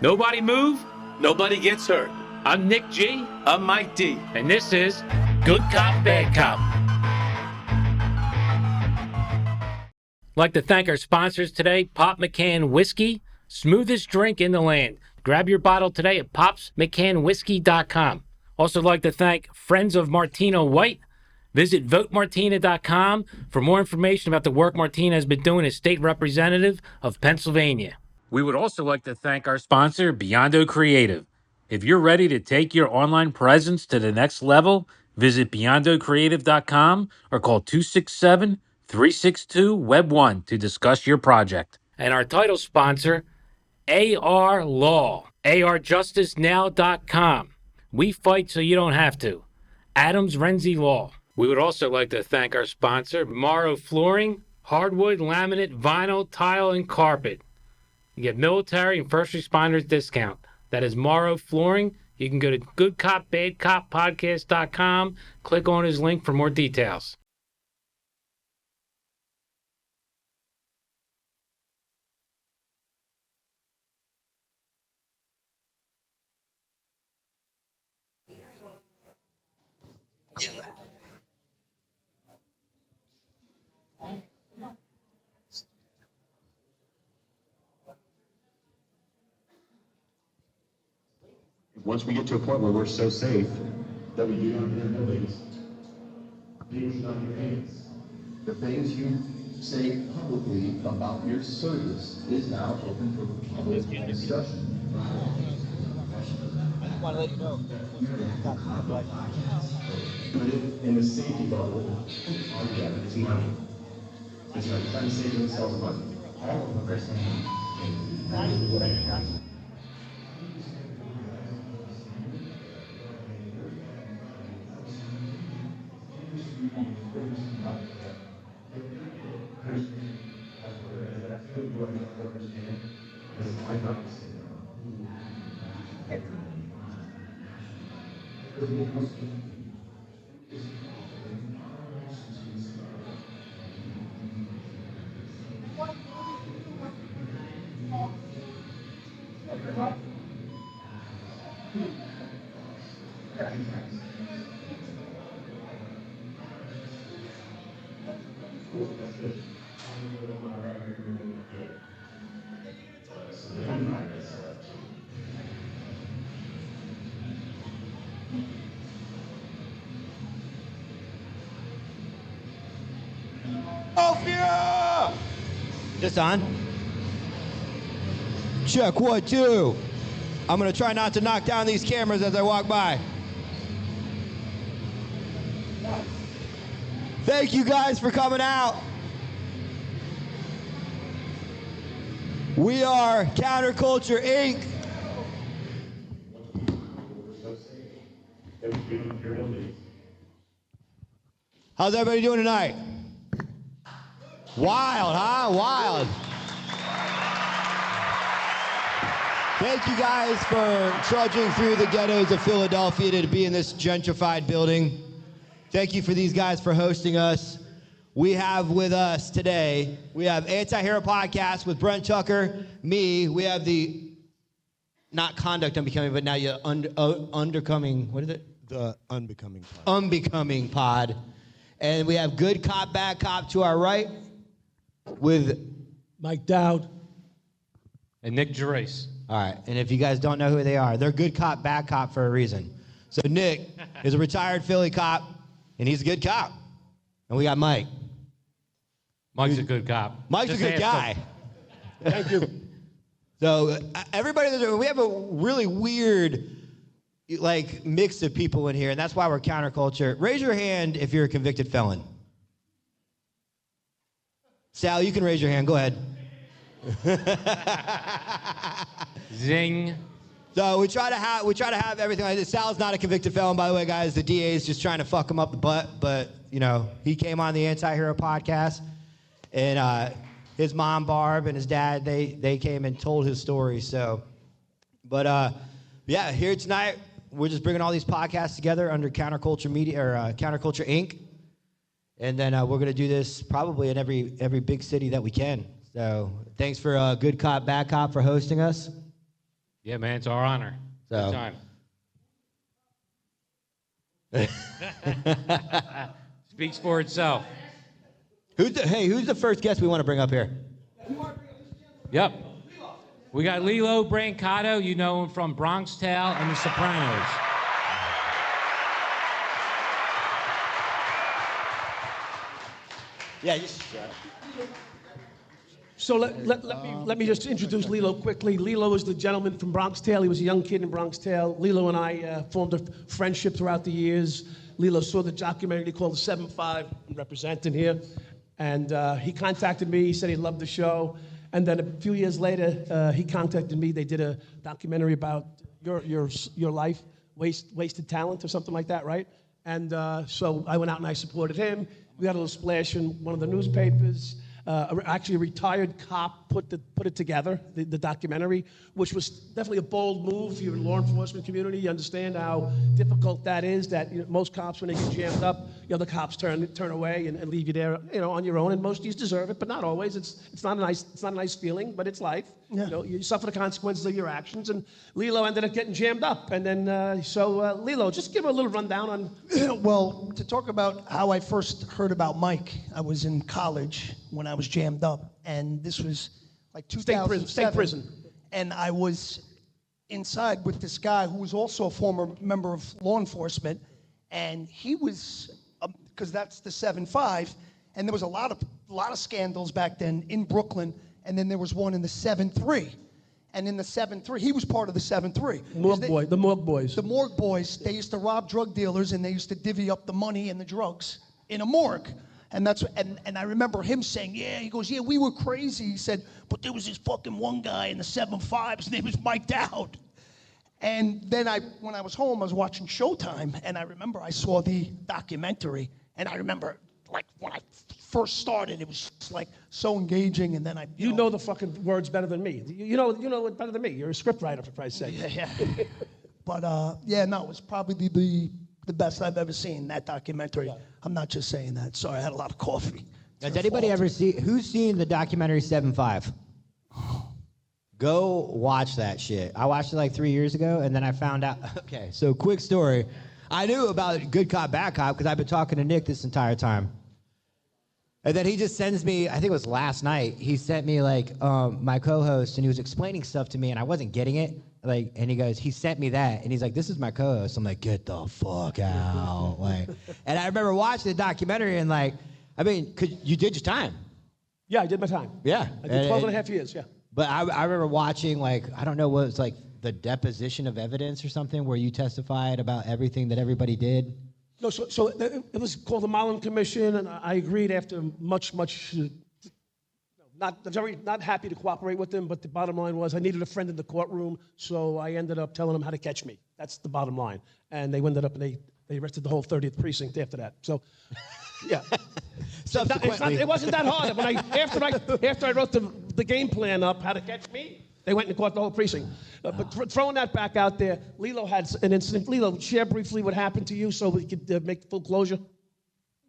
Nobody move. Nobody gets hurt. I'm Nick G. I'm Mike D. And this is Good Cop, Bad Cop. I'd like to thank our sponsors today, Pop McCann Whiskey, smoothest drink in the land. Grab your bottle today at popsmcannwhiskey.com. Also like to thank Friends of Martina White. Visit votemartina.com for more information about the work Martina has been doing as state representative of Pennsylvania. We would also like to thank our sponsor, Beyond Creative. If you're ready to take your online presence to the next level, visit beyondocreative.com or call 267-362-WEB1 to discuss your project. And our title sponsor, AR Law, arjusticenow.com. We fight so you don't have to. Adams Renzi Law. We would also like to thank our sponsor, Morrow Flooring, hardwood, laminate, vinyl, tile, and carpet. You get military and first responders discount. That is Morrow Flooring. You can go to goodcopbadcoppodcast.com, click on his link for more details. Once we get to a point where we're so safe that we do not enter buildings, things on your hands. The things you say publicly about your service is now open for public discussion. I just want to let you know. Put it in the safety bubble. All you got is money. It's like trying to save themselves money. All of them are saying, This on? Check 1, 2. I'm gonna try not to knock down these cameras as I walk by. Thank you guys for coming out. We are Counterculture Inc. How's everybody doing tonight? Wild, huh? Wild. Thank you guys for trudging through the ghettos of Philadelphia to be in this gentrified building. Thank you for these guys for hosting us. We have with us today, we have Anti-Hero Podcast with Brent Tucker, me. We have the, not Conduct Unbecoming, but now you're Undercoming, what is it? The Unbecoming Pod. Unbecoming Pod. And we have Good Cop, Bad Cop to our right with Mike Dowd. And Nick Gerace. All right, and if you guys don't know who they are, they're Good Cop, Bad Cop for a reason. So Nick is a retired Philly cop, and he's a good cop. And we got Mike. Mike's a good cop. Mike's Just a good ask guy. him. Thank you. So everybody, we have a really weird like mix of people in here, and that's why we're counterculture. Raise your hand if you're a convicted felon. Sal, you can raise your hand. Go ahead. Zing. So we try to have everything like this. Sal's not a convicted felon, by the way, guys. The DA is just trying to fuck him up the butt, but you know he came on the Anti-Hero Podcast, and his mom Barb and his dad they came and told his story. So, but yeah, here tonight we're just bringing all these podcasts together under Counterculture Media or Counterculture Inc. And then we're gonna do this probably in every big city that we can. So thanks for Good Cop, Bad Cop for hosting us. Yeah, man, it's our honor. So- Good time. Speaks for itself. Who's the first guest we want to bring up here? Yep. We got Lilo Brancato. You know him from Bronx Tale and The Sopranos. Yeah, just So let me just introduce Lilo quickly. Lilo is the gentleman from Bronx Tale. He was a young kid in Bronx Tale. Lilo and I formed a friendship throughout the years. Lilo saw the documentary called The 7-5, representing here, and he contacted me. He said he loved the show, and then a few years later, he contacted me. They did a documentary about your life, wasted talent, or something like that, right? And so I went out and I supported him. We got a little splash in one of the newspapers. Actually, a retired cop put it together, the documentary, which was definitely a bold move. If you're in the law enforcement community, you understand how difficult that is. That most cops, when they get jammed up, the cops turn away and leave you there, on your own. And most of you deserve it, but not always. It's not a nice feeling, but it's life. Yeah. You suffer the consequences of your actions. And Lilo ended up getting jammed up. And then Lilo, just give a little rundown on. Well, to talk about how I first heard about Mike, I was in college when I was jammed up, and this was like 2007. State prison. And I was inside with this guy who was also a former member of law enforcement, and he was, because that's the 7-5, and there was a lot of scandals back then in Brooklyn, and then there was one in the 7-3. And in the 7-3, he was part of the 7-3. The Morgue Boys. The Morgue Boys, they used to rob drug dealers and they used to divvy up the money and the drugs in a morgue. And and I remember him saying, he goes, we were crazy. He said, but there was this fucking one guy in the 7-5, his name was Mike Dowd. And then when I was home, I was watching Showtime, and I remember I saw the documentary, and I remember, like, when I first started, it was just, like, so engaging, and then You know the fucking words better than me. You know it better than me. You're a scriptwriter, for Christ's sake. Yeah. But, no, it was probably the best I've ever seen, that documentary. Yeah. I'm not just saying that. Sorry, I had a lot of coffee. Has anybody ever who's seen the documentary 7-5? Go watch that shit. I watched it like 3 years ago, and then I found out. Okay, so quick story. I knew about Good Cop, Bad Cop because I've been talking to Nick this entire time. And then he just sends me, I think it was last night, he sent me like my co-host, and he was explaining stuff to me, and I wasn't getting it. Like, and he sent me that, and he's like, this is my co-host. I'm like, get the fuck out. Like, and I remember watching the documentary, and like, I mean, you did your time. Yeah, I did my time. Yeah. I did 12 and a half years, yeah. But I remember watching, like, I don't know what it was, like the deposition of evidence or something where you testified about everything that everybody did. No, so it was called the Mullen Commission, and I agreed after much, not happy to cooperate with them, but the bottom line was I needed a friend in the courtroom, so I ended up telling them how to catch me. That's the bottom line. And they ended up, they arrested the whole 30th precinct after that. So, yeah. It wasn't that hard. After I wrote the game plan up, how to catch me, they went and caught the whole precinct. But throwing that back out there, Lilo had an incident. Lilo, share briefly what happened to you so we could make full closure.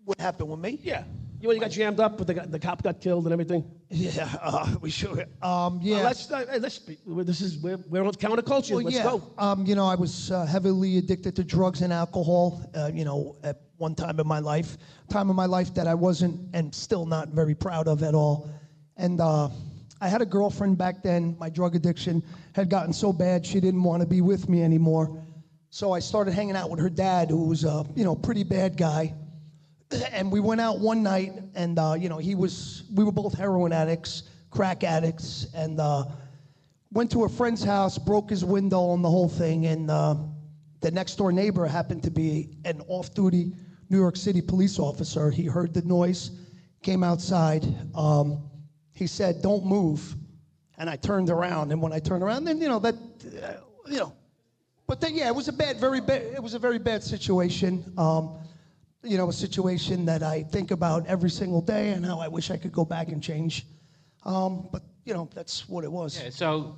What happened with me? Yeah. You got jammed up, but the cop got killed and everything. Yeah, we should. Yeah. Let's speak. We're on counterculture. Let's go. I was heavily addicted to drugs and alcohol. At one time in my life, that I wasn't and still not very proud of at all. And I had a girlfriend back then. My drug addiction had gotten so bad she didn't want to be with me anymore. So I started hanging out with her dad, who was a pretty bad guy. And we went out one night, and we were both heroin addicts, crack addicts, and went to a friend's house, broke his window and the whole thing, and the next door neighbor happened to be an off-duty New York City police officer. He heard the noise, came outside. He said, "Don't move," and I turned around, and when I turned around, then but then it was a very bad situation. A situation that I think about every single day and how I wish I could go back and change. But that's what it was. Yeah, so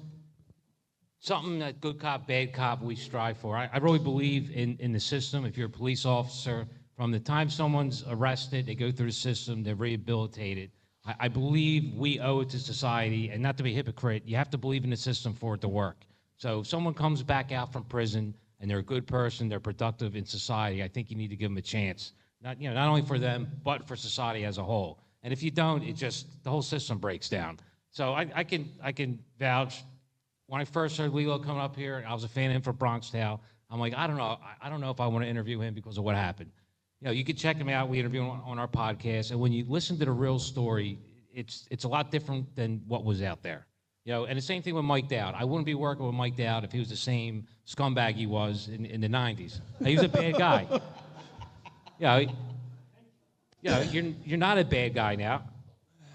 something that good cop, bad cop we strive for. I really believe in the system. If you're a police officer, from the time someone's arrested, they go through the system, they're rehabilitated. I believe we owe it to society, and not to be a hypocrite, you have to believe in the system for it to work. So if someone comes back out from prison and they're a good person, they're productive in society, I think you need to give them a chance. Not only for them, but for society as a whole. And if you don't, the whole system breaks down. So I can vouch. When I first heard Lilo coming up here, I was a fan of him for Bronx Tale. I'm like, I don't know if I want to interview him because of what happened. You can check him out. We interview him on our podcast. And when you listen to the real story, it's a lot different than what was out there. And the same thing with Mike Dowd. I wouldn't be working with Mike Dowd if he was the same scumbag he was in the 90s. He was a bad guy. You're not a bad guy now.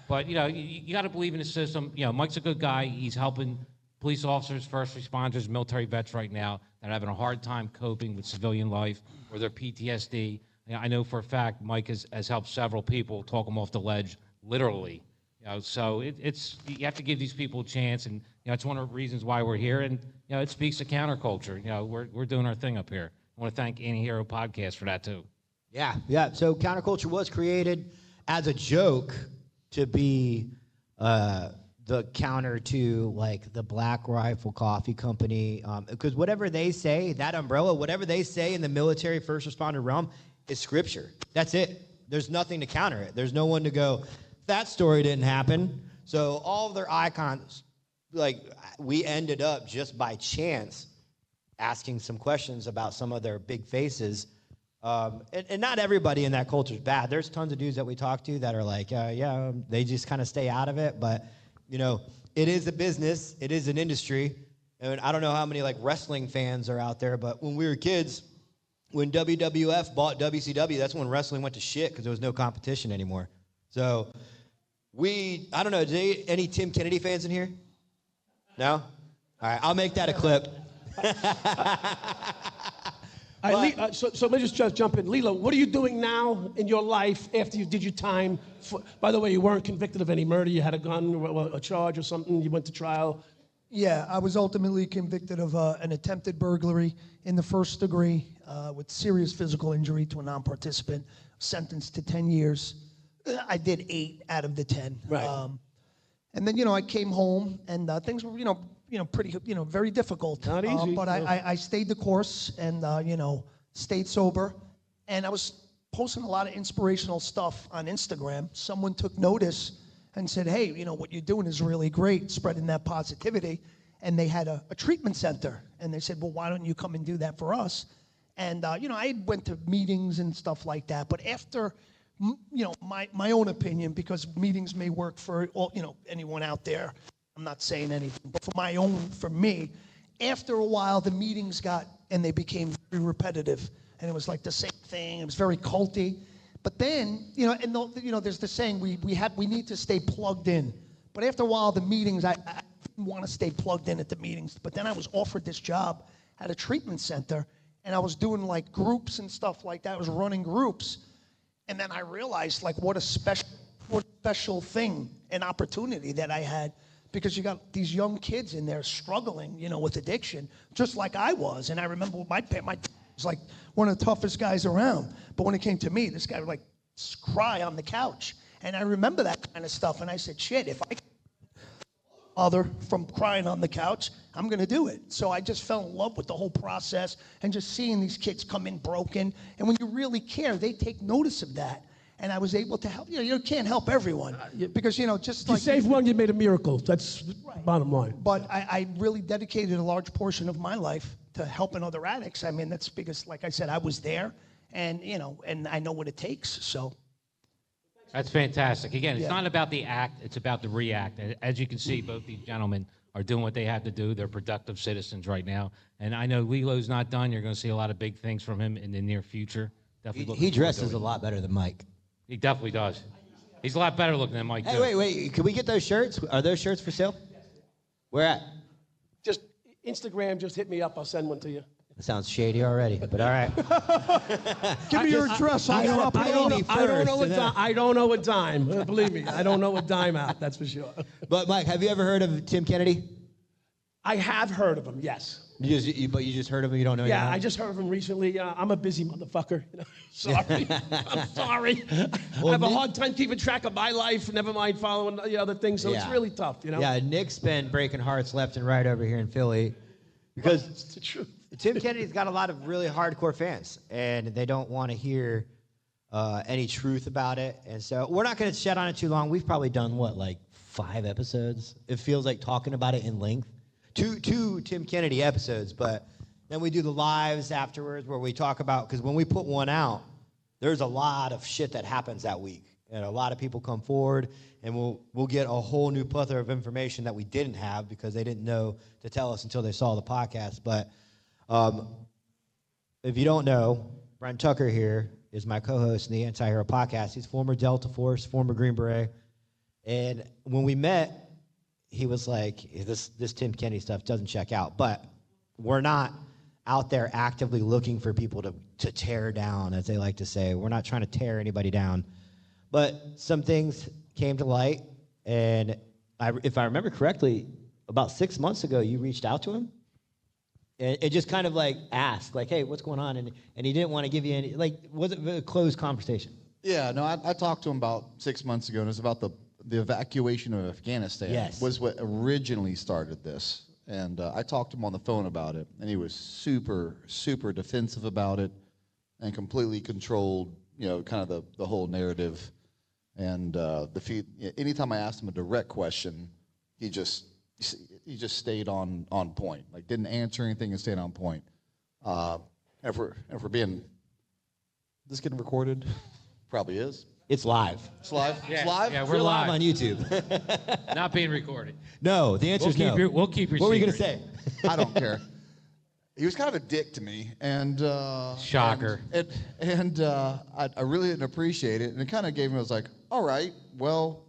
But, you got to believe in the system. Mike's a good guy. He's helping police officers, first responders, military vets right now that are having a hard time coping with civilian life or their PTSD. I know for a fact Mike has helped several people talk them off the ledge, literally. So you have to give these people a chance, and it's one of the reasons why we're here. And it speaks to counterculture. We're doing our thing up here. I want to thank Anti-Hero Podcast for that too. Yeah. So counterculture was created as a joke to be the counter to like the Black Rifle Coffee Company, because whatever they say, that umbrella, whatever they say in the military first responder realm is scripture. That's it. There's nothing to counter it. There's no one to go, that story didn't happen. So all of their icons, like we ended up just by chance asking some questions about some of their big faces. And not everybody in that culture is bad. There's tons of dudes that we talk to that are like, they just kind of stay out of it. But, it is a business. It is an industry. And I don't know how many like wrestling fans are out there, but when we were kids, when WWF bought WCW, that's when wrestling went to shit because there was no competition anymore. So I don't know, any Tim Kennedy fans in here? No? All right, I'll make that a clip. So let me just jump in. Lilo, what are you doing now in your life after you did your time? By the way, you weren't convicted of any murder. You had a gun or a charge or something. You went to trial. Yeah, I was ultimately convicted of an attempted burglary in the first degree with serious physical injury to a non-participant, sentenced to 10 years. I did 8 out of the 10. Right. And then, I came home and things were, pretty, very difficult. Not easy. But I stayed the course and, stayed sober. And I was posting a lot of inspirational stuff on Instagram. Someone took notice and said, hey, what you're doing is really great, spreading that positivity. And they had a treatment center. And they said, well, why don't you come and do that for us? And, I went to meetings and stuff like that. But after, my own opinion, because meetings may work for all, anyone out there. I'm not saying anything, but for me, after a while, the meetings they became very repetitive. And it was like the same thing. It was very culty. But then, there's the saying, we need to stay plugged in. But after a while, the meetings, I didn't want to stay plugged in at the meetings. But then I was offered this job at a treatment center, and I was doing like groups and stuff like that. I was running groups. And then I realized like what a special thing, an opportunity that I had, because you got these young kids in there struggling, with addiction, just like I was. And I remember my was like one of the toughest guys around. But when it came to me, this guy would like cry on the couch. And I remember that kind of stuff. And I said, shit, if I can other from crying on the couch, I'm going to do it. So I just fell in love with the whole process and just seeing these kids come in broken. And when you really care, they take notice of that. And I was able to help. You can't help everyone because, just like... You saved one, you made a miracle. That's right. Bottom line. But I really dedicated a large portion of my life to helping other addicts. I mean, that's because, like I said, I was there and, and I know what it takes, so... That's fantastic. Again, it's not about the act, it's about the react. As you can see, both these gentlemen are doing what they have to do. They're productive citizens right now. And I know Lilo's not done. You're going to see a lot of big things from him in the near future. He dresses a lot better than Mike. He definitely does. He's a lot better looking than Mike, too. Hey, wait. Can we get those shirts? Are those shirts for sale? Where at? Just Instagram, just hit me up. I'll send one to you. That sounds shady already, but all right. Give me your address. I don't know a dime. Believe me, I don't know a dime out, that's for sure. But Mike, have you ever heard of Tim Kennedy? I have heard of him, yes. But you just heard of him, you don't know Yeah, anything? I just heard of him recently. I'm a busy motherfucker. Sorry. I'm sorry. I have a hard time keeping track of my life, never mind following the other things, so it's really tough, Yeah, Nick's been breaking hearts left and right over here in Philly. Because It's the truth. Tim Kennedy's got a lot of really hardcore fans, and they don't want to hear any truth about it. And so we're not going to shed on it too long. We've probably done, what, like 5 episodes? It feels like talking about it in length. Two Tim Kennedy episodes, but then we do the lives afterwards where we talk about, because when we put one out, there's a lot of shit that happens that week. And a lot of people come forward, and we'll get a whole new plethora of information that we didn't have because they didn't know to tell us until they saw the podcast. But if you don't know, Brent Tucker here is my co-host in the Anti-Hero Podcast. He's former Delta Force, former Green Beret. And when we met, he was like, this Tim Kennedy stuff doesn't check out. But we're not out there actively looking for people to tear down, as they like to say. We're not trying to tear anybody down. But some things came to light, and if I remember correctly, about 6 months ago, you reached out to him and just kind of like asked, like, hey, what's going on? And he didn't want to give you any, like, was it a closed conversation? Yeah, no, I talked to him about 6 months ago, and it was about the evacuation of Afghanistan. Yes. Was what originally started this. And I talked to him on the phone about it, and he was super, super defensive about it and completely controlled, kind of the whole narrative. And anytime I asked him a direct question, he just stayed on point. Like, didn't answer anything and stayed on point. And for being, is this getting recorded? Probably is. It's live. It's live. It's live. Yeah, we're live. on YouTube. Not being recorded. No, the answer is no. We'll keep your What were you going to secret. say? I don't care. He was kind of a dick to me, and Shocker. And I really didn't appreciate it, and it kind of gave me. I was like, all right, well,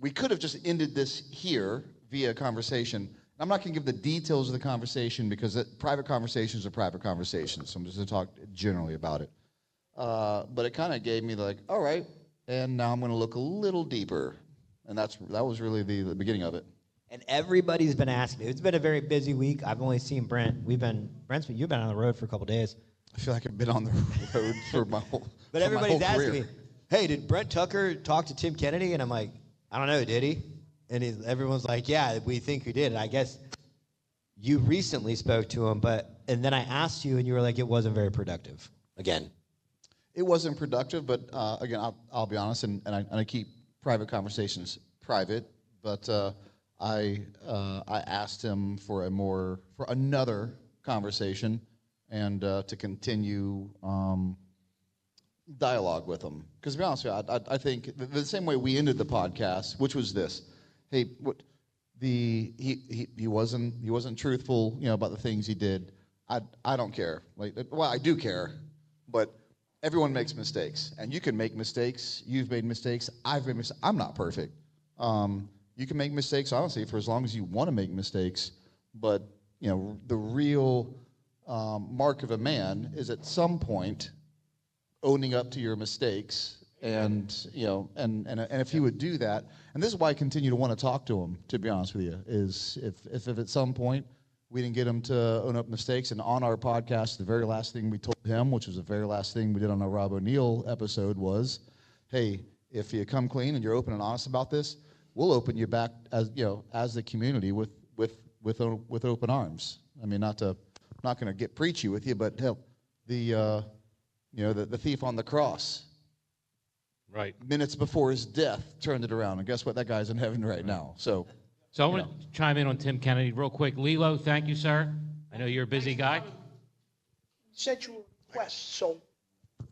we could have just ended this here via conversation. I'm not going to give the details of the conversation because private conversations are private conversations. So I'm just going to talk generally about it. But it kind of gave me like, all right, and now I'm going to look a little deeper, and that was really the beginning of it. And everybody's been asking me. It's been a very busy week. I've only seen Brent. You've been on the road for a couple days. I feel like I've been on the road for my whole But for everybody's my whole asking career. me, hey, did Brent Tucker talk to Tim Kennedy? And I'm like, I don't know, did he? And everyone's like, yeah, we think he did. And I guess you recently spoke to him, and then I asked you, and you were like, it wasn't very productive. Again. It wasn't productive, but again, I'll be honest, and I keep private conversations private. But I asked him for another conversation and to continue dialogue with him. Because to be honest with you, I think the same way we ended the podcast, which was this: hey, he wasn't truthful, about the things he did. I don't care. Well, I do care, but everyone makes mistakes, and you can make mistakes. You've made mistakes. I've made mistakes. I'm not perfect. You can make mistakes, honestly, for as long as you want to make mistakes. But the real mark of a man is at some point owning up to your mistakes, and if he would do that, and this is why I continue to want to talk to him. To be honest with you, is if at some point we didn't get him to own up mistakes, and on our podcast, the very last thing we told him, which was the very last thing we did on our Rob O'Neill episode, was, hey, if you come clean and you're open and honest about this, we'll open you back as the community with open arms. I mean, not going to get preachy with you, but hell, the thief on the cross, Right. minutes before his death, turned it around, and guess what? That guy's in heaven right now. So So I want to chime in on Tim Kennedy real quick. Lilo, thank you, sir. I know you're a busy guy. Sent you a request, so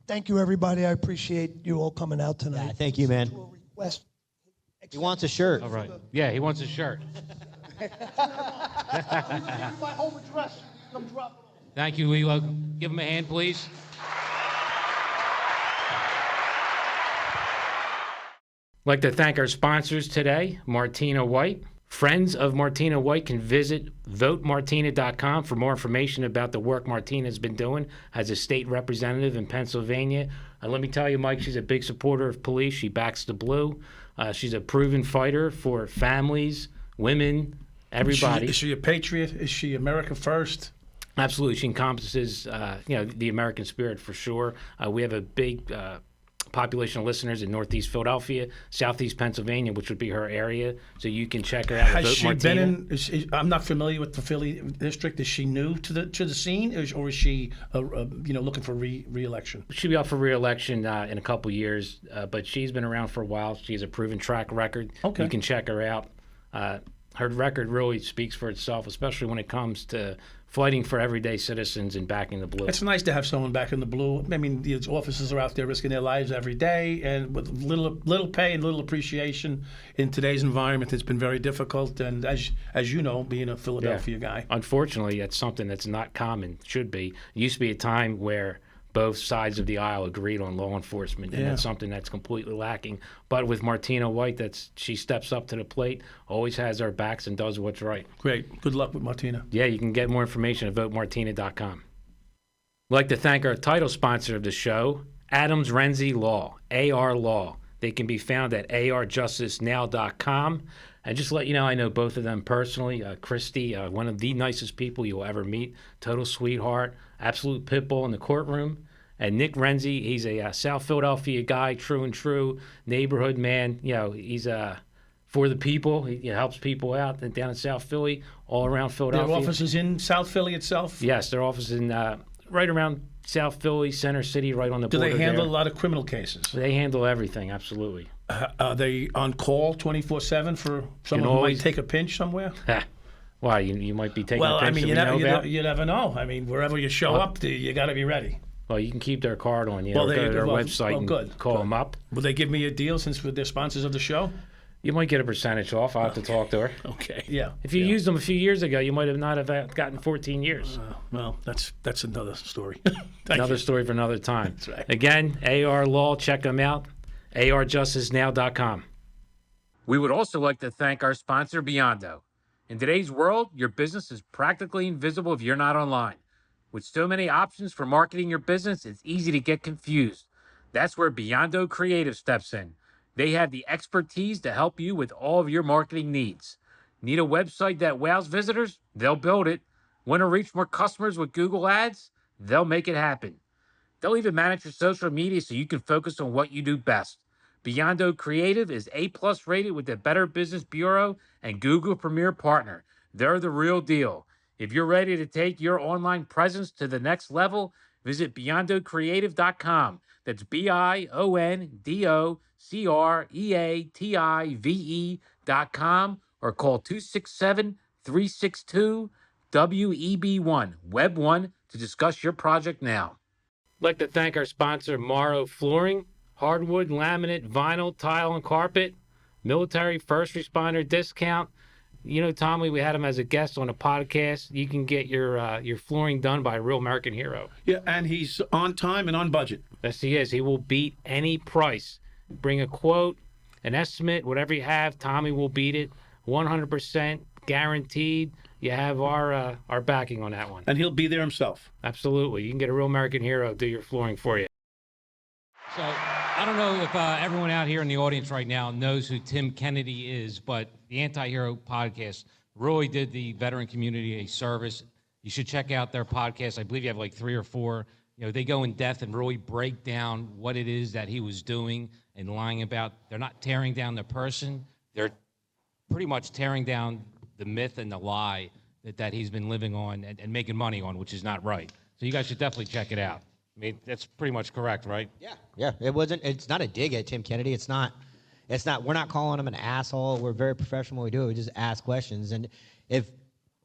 Thank you, everybody. I appreciate you all coming out Yeah, tonight. thank you, man. a request. He wants a shirt. All right. Yeah, he wants a shirt. My home address, come drop it off. Thank you, Lilo. Give him a hand, please. I'd like to thank our sponsors today, Martina White. Friends of Martina White can visit votemartina.com for more information about the work Martina's been doing as a state representative in Pennsylvania. And let me tell you, Mike, she's a big supporter of police. She backs the blue. She's a proven fighter for families, women, everybody. Is she a patriot? Is she America first? Absolutely. She encompasses, the American spirit for sure. We have a big population of listeners in Northeast Philadelphia, Southeast Pennsylvania, which would be her area. So you can check her out. Has Vote she Martina. been in? I'm not familiar with the Philly district. Is she new to the scene, or is she looking for re-election? She'll be up for re-election in a couple years, but she's been around for a while. She has a proven track record. Okay. You can check her out. Her record really speaks for itself, especially when it comes to fighting for everyday citizens and backing the blue. It's nice to have someone back in the blue. I mean, the officers are out there risking their lives every day, and with little pay and little appreciation in today's environment, it's been very difficult. And as you know, being a Philadelphia guy, Unfortunately, that's something that's not common. Should be. It used to be a time where both sides of the aisle agreed on law enforcement, and Yeah. that's something that's completely lacking. But with Martina White, she steps up to the plate, always has our backs, and does what's right. great. Good luck with Martina. Yeah, you can get more information at votemartina.com. I'd like to thank our title sponsor of the show, Adams Renzi Law, AR Law. They can be found at arjusticenow.com. And just to let you know, I know both of them personally. Christy, one of the nicest people you'll ever meet, total sweetheart, absolute pit bull in the courtroom. And Nick Renzi, he's a South Philadelphia guy, true and true, neighborhood man. He's for the people. He helps people out down in South Philly, all around Philadelphia. Their office is in South Philly itself. Yes, their office is in right around South Philly, Center City, right on the Do border. they handle there. a lot of criminal cases? They handle everything, absolutely. Are they on call 24/7 for someone who always- might take a pinch somewhere? Why, you might be taking Well, a I pinch mean, that we know about? you never know. I mean, wherever you show up, you got to be ready. Well, you can keep their card on you. Well, Or there go you to go. their Well, website and good, call good. them up. Will they give me a deal since they're sponsors of the show? You might get a percentage off. I'll have to talk to her. Okay. Yeah. If you used them a few years ago, you might have not have gotten 14 years. Well, that's another story. Another story for another time. That's right. Again, AR Law, check them out. arjusticenow.com. We would also like to thank our sponsor, Beyond.O. In today's world, your business is practically invisible if you're not online. With so many options for marketing your business, it's easy to get confused. That's where Beyond.O Creative steps in. They have the expertise to help you with all of your marketing needs. Need a website that wows visitors? They'll build it. Want to reach more customers with Google Ads? They'll make it happen. They'll even manage your social media so you can focus on what you do best. Beyond.O Creative is A+ rated with the Better Business Bureau and Google Premier Partner. They're the real deal. If you're ready to take your online presence to the next level, visit beyondocreative.com. That's BIONDOCREATIVE.com or call 267-362-WEB1, Web 1, to discuss your project now. I'd like to thank our sponsor, Morrow Flooring, hardwood, laminate, vinyl, tile, and carpet, military first responder discount. You know, Tommy, we had him as a guest on a podcast. You can get your flooring done by a real American hero. Yeah, and he's on time and on budget. Yes, he is. He will beat any price. Bring a quote, an estimate, whatever you have. Tommy will beat it. 100% guaranteed. You have our backing on that one. And he'll be there himself. Absolutely. You can get a real American hero do your flooring for you. So I don't know if everyone out here in the audience right now knows who Tim Kennedy is, but the Anti-Hero podcast really did the veteran community a service. You should check out their podcast. I believe you have like 3 or 4. You know, they go in depth and really break down what it is that he was doing and lying about. They're not tearing down the person. They're pretty much tearing down the myth and the lie that he's been living on and making money on, which is not right. So you guys should definitely check it out. I mean, that's pretty much correct, right? Yeah. It's not a dig at Tim Kennedy. It's not, we're not calling him an asshole. We're very professional when we do it. We just ask questions. And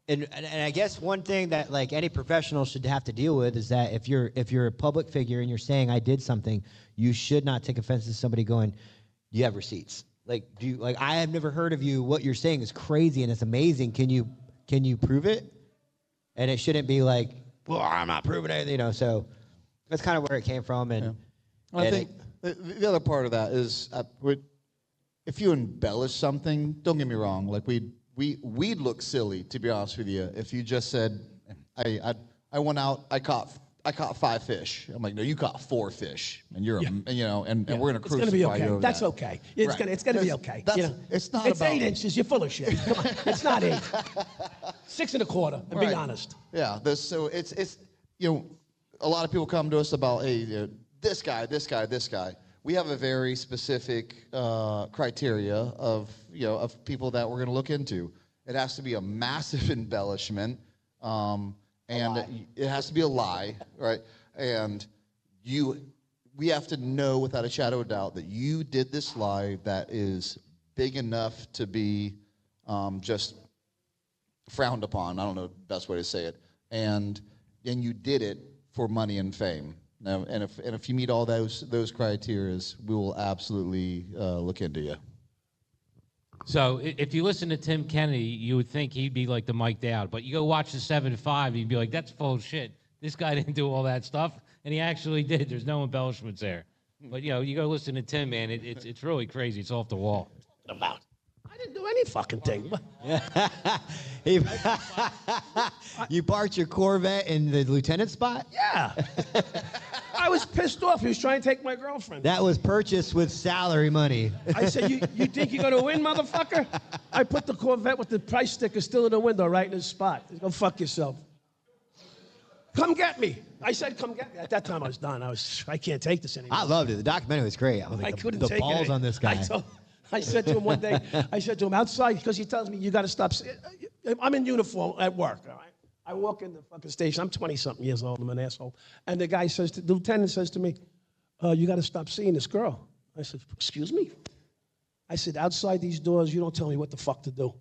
and I guess one thing that like any professional should have to deal with is that if you're a public figure and you're saying I did something, you should not take offense to somebody going, you have receipts. Like, I have never heard of you. What you're saying is crazy and it's amazing. Can you prove it? And it shouldn't be like, well, I'm not proving it, you know, so that's kind of where it came from. And I think the other part of that is if you embellish something, don't get me wrong, like we'd look silly, to be honest with you, if you just said, I went out, I caught 5 fish. I'm like, no, you caught 4 fish, and you're, and we're gonna crucify It's gonna be you okay. over That's that. okay. It's gonna be okay. You know? It's not It's about 8 inches. You're full of shit. Come on. It's not 8. 6 1/4. And be Right. honest. Yeah. So it's a lot of people come to us about, hey, this guy. we have a very specific criteria of people that we're going to look into. It has to be a massive embellishment, and it has to be a lie, right? And we have to know without a shadow of doubt that you did this lie that is big enough to be just frowned upon. I don't know the best way to say it. And you did it for money and fame. Now, and if you meet all those criteria, we will absolutely look into you. So if you listen to Tim Kennedy, you would think he'd be like the Mike Dowd, but you go watch the 7-5, you'd be like, that's full of shit. This guy didn't do all that stuff, and he actually did. There's no embellishments there. But you go listen to Tim, man. It's really crazy. It's off the wall. About. I didn't do any fucking thing. You parked your Corvette in the lieutenant spot? Yeah. I was pissed off. He was trying to take my girlfriend. That was purchased with salary money. I said, you think you're going to win, motherfucker? I put the Corvette with the price sticker still in the window, right in his spot. Go fuck yourself. Come get me. I said, come get me. At that time, I was done. I can't take this anymore. I loved it. The documentary was great. I was I like, couldn't the take balls it. on this guy. I said to him one day, outside, because he tells me, you got to stop. I'm in uniform at work, all right? I walk in the fucking station. I'm 20-something years old. I'm an asshole. And the guy says, the lieutenant says to me, you got to stop seeing this girl. I said, excuse me? I said, outside these doors, you don't tell me what the fuck to do.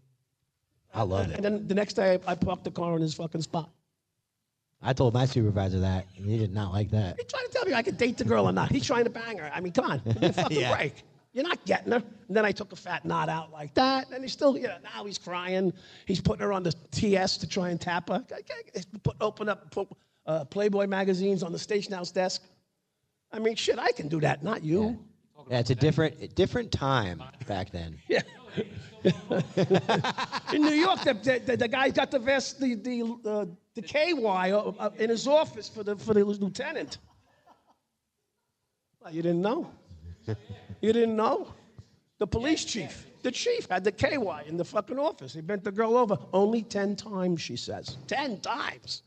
I love it. And then the next day, I parked the car in his fucking spot. I told my supervisor that, and he did not like that. He's trying to tell me I could date the girl or not. He's trying to bang her. I mean, come on. Give me a fucking Yeah. break. You're not getting her. And then I took a fat knot out like that. And he's still, now he's crying. He's putting her on the TS to try and tap her. Open up Playboy magazines on the station house desk. I mean, shit, I can do that, not you. Yeah, it's a different time back then. Yeah. In New York, the guy got the KY in his office for the lieutenant. Well, you didn't know? You didn't know? The police chief, the chief had the KY in the fucking office. He bent the girl over only 10 times, she says. 10 times.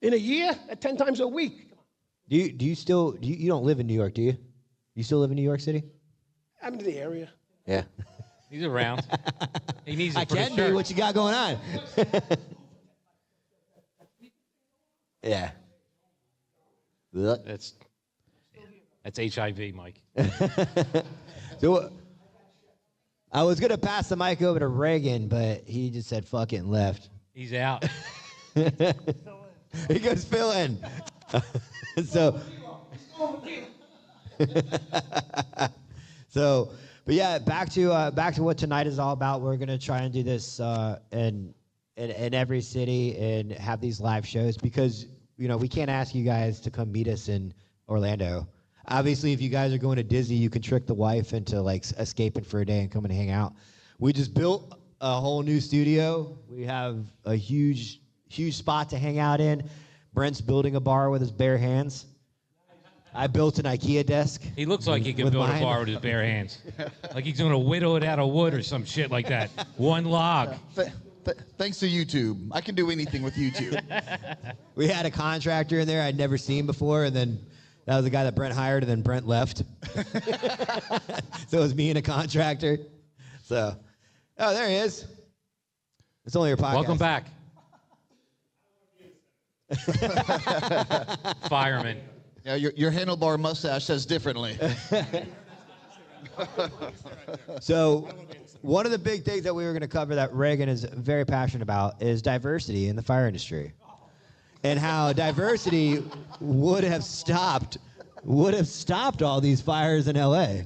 In a year? 10 times a week. Do you still you don't live in New York, do you? You still live in New York City? I'm in the area. Yeah. He's around. He needs it I for the can do shirt. what you got going on. Yeah. That's HIV, Mike. So I was gonna pass the mic over to Reagan, but he just said fuck it and left. He's out. He goes fill in. But yeah, back to what tonight is all about. We're gonna try and do this in every city and have these live shows because we can't ask you guys to come meet us in Orlando. Obviously, if you guys are going to Disney, you can trick the wife into like escaping for a day and coming to hang out. We just built a whole new studio. We have a huge spot to hang out in. Brent's building a bar with his bare hands. I built an IKEA desk. He looks like he can with build mine. a bar with his bare hands. Like he's going to whittle it out of wood or some shit like that. One log. Thanks to YouTube, I can do anything with YouTube. We had a contractor in there I'd never seen before, and then that was the guy that Brent hired, and then Brent left. So it was me and a contractor. So, oh, there he is. It's only your podcast. Welcome back. Fireman. Yeah, your handlebar mustache says differently. So, one of the big things that we were going to cover that Reagan is very passionate about is diversity in the fire industry. And how diversity would have stopped all these fires in LA.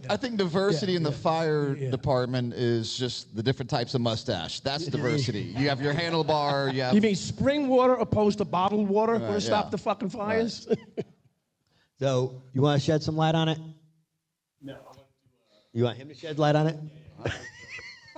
I think diversity in the fire department is just the different types of mustache. That's diversity. You have your handlebar. You mean spring water opposed to bottled water? We're going to stop the fucking fires? Right. So, you want to shed some light on it? No. You want him to shed light on it?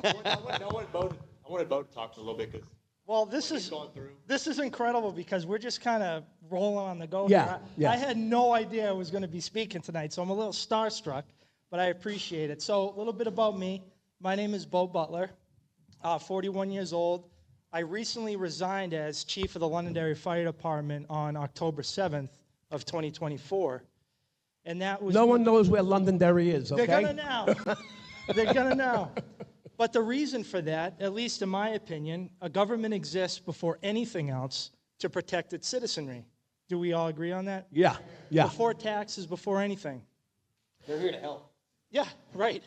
I wanted Bo to talk a little bit because. Well, this is incredible because we're just kind of rolling on the go Yeah, here. I had no idea I was going to be speaking tonight, so I'm a little starstruck, but I appreciate it. So a little bit about me. My name is Bo Butler, 41 years old. I recently resigned as chief of the Londonderry Fire Department on October 7th of 2024. And that was No one knows where Londonderry is, okay? They're gonna now. They're gonna know. But the reason for that, at least in my opinion, a government exists before anything else to protect its citizenry. Do we all agree on that? Yeah, yeah. Before taxes, before anything. They're here to help. Yeah, right.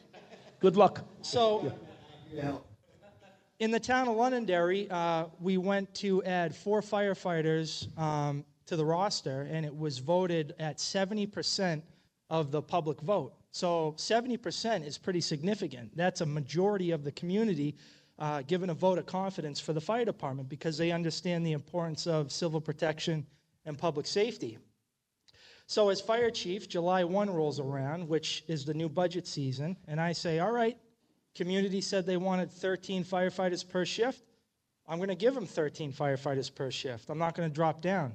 Good luck. So, in the town of Londonderry, we went to add 4 firefighters to the roster, and it was voted at 70% of the public vote. So 70% is pretty significant. That's a majority of the community given a vote of confidence for the fire department because they understand the importance of civil protection and public safety. So as fire chief, July 1 rolls around, which is the new budget season, and I say, all right, community said they wanted 13 firefighters per shift. I'm going to give them 13 firefighters per shift. I'm not going to drop down.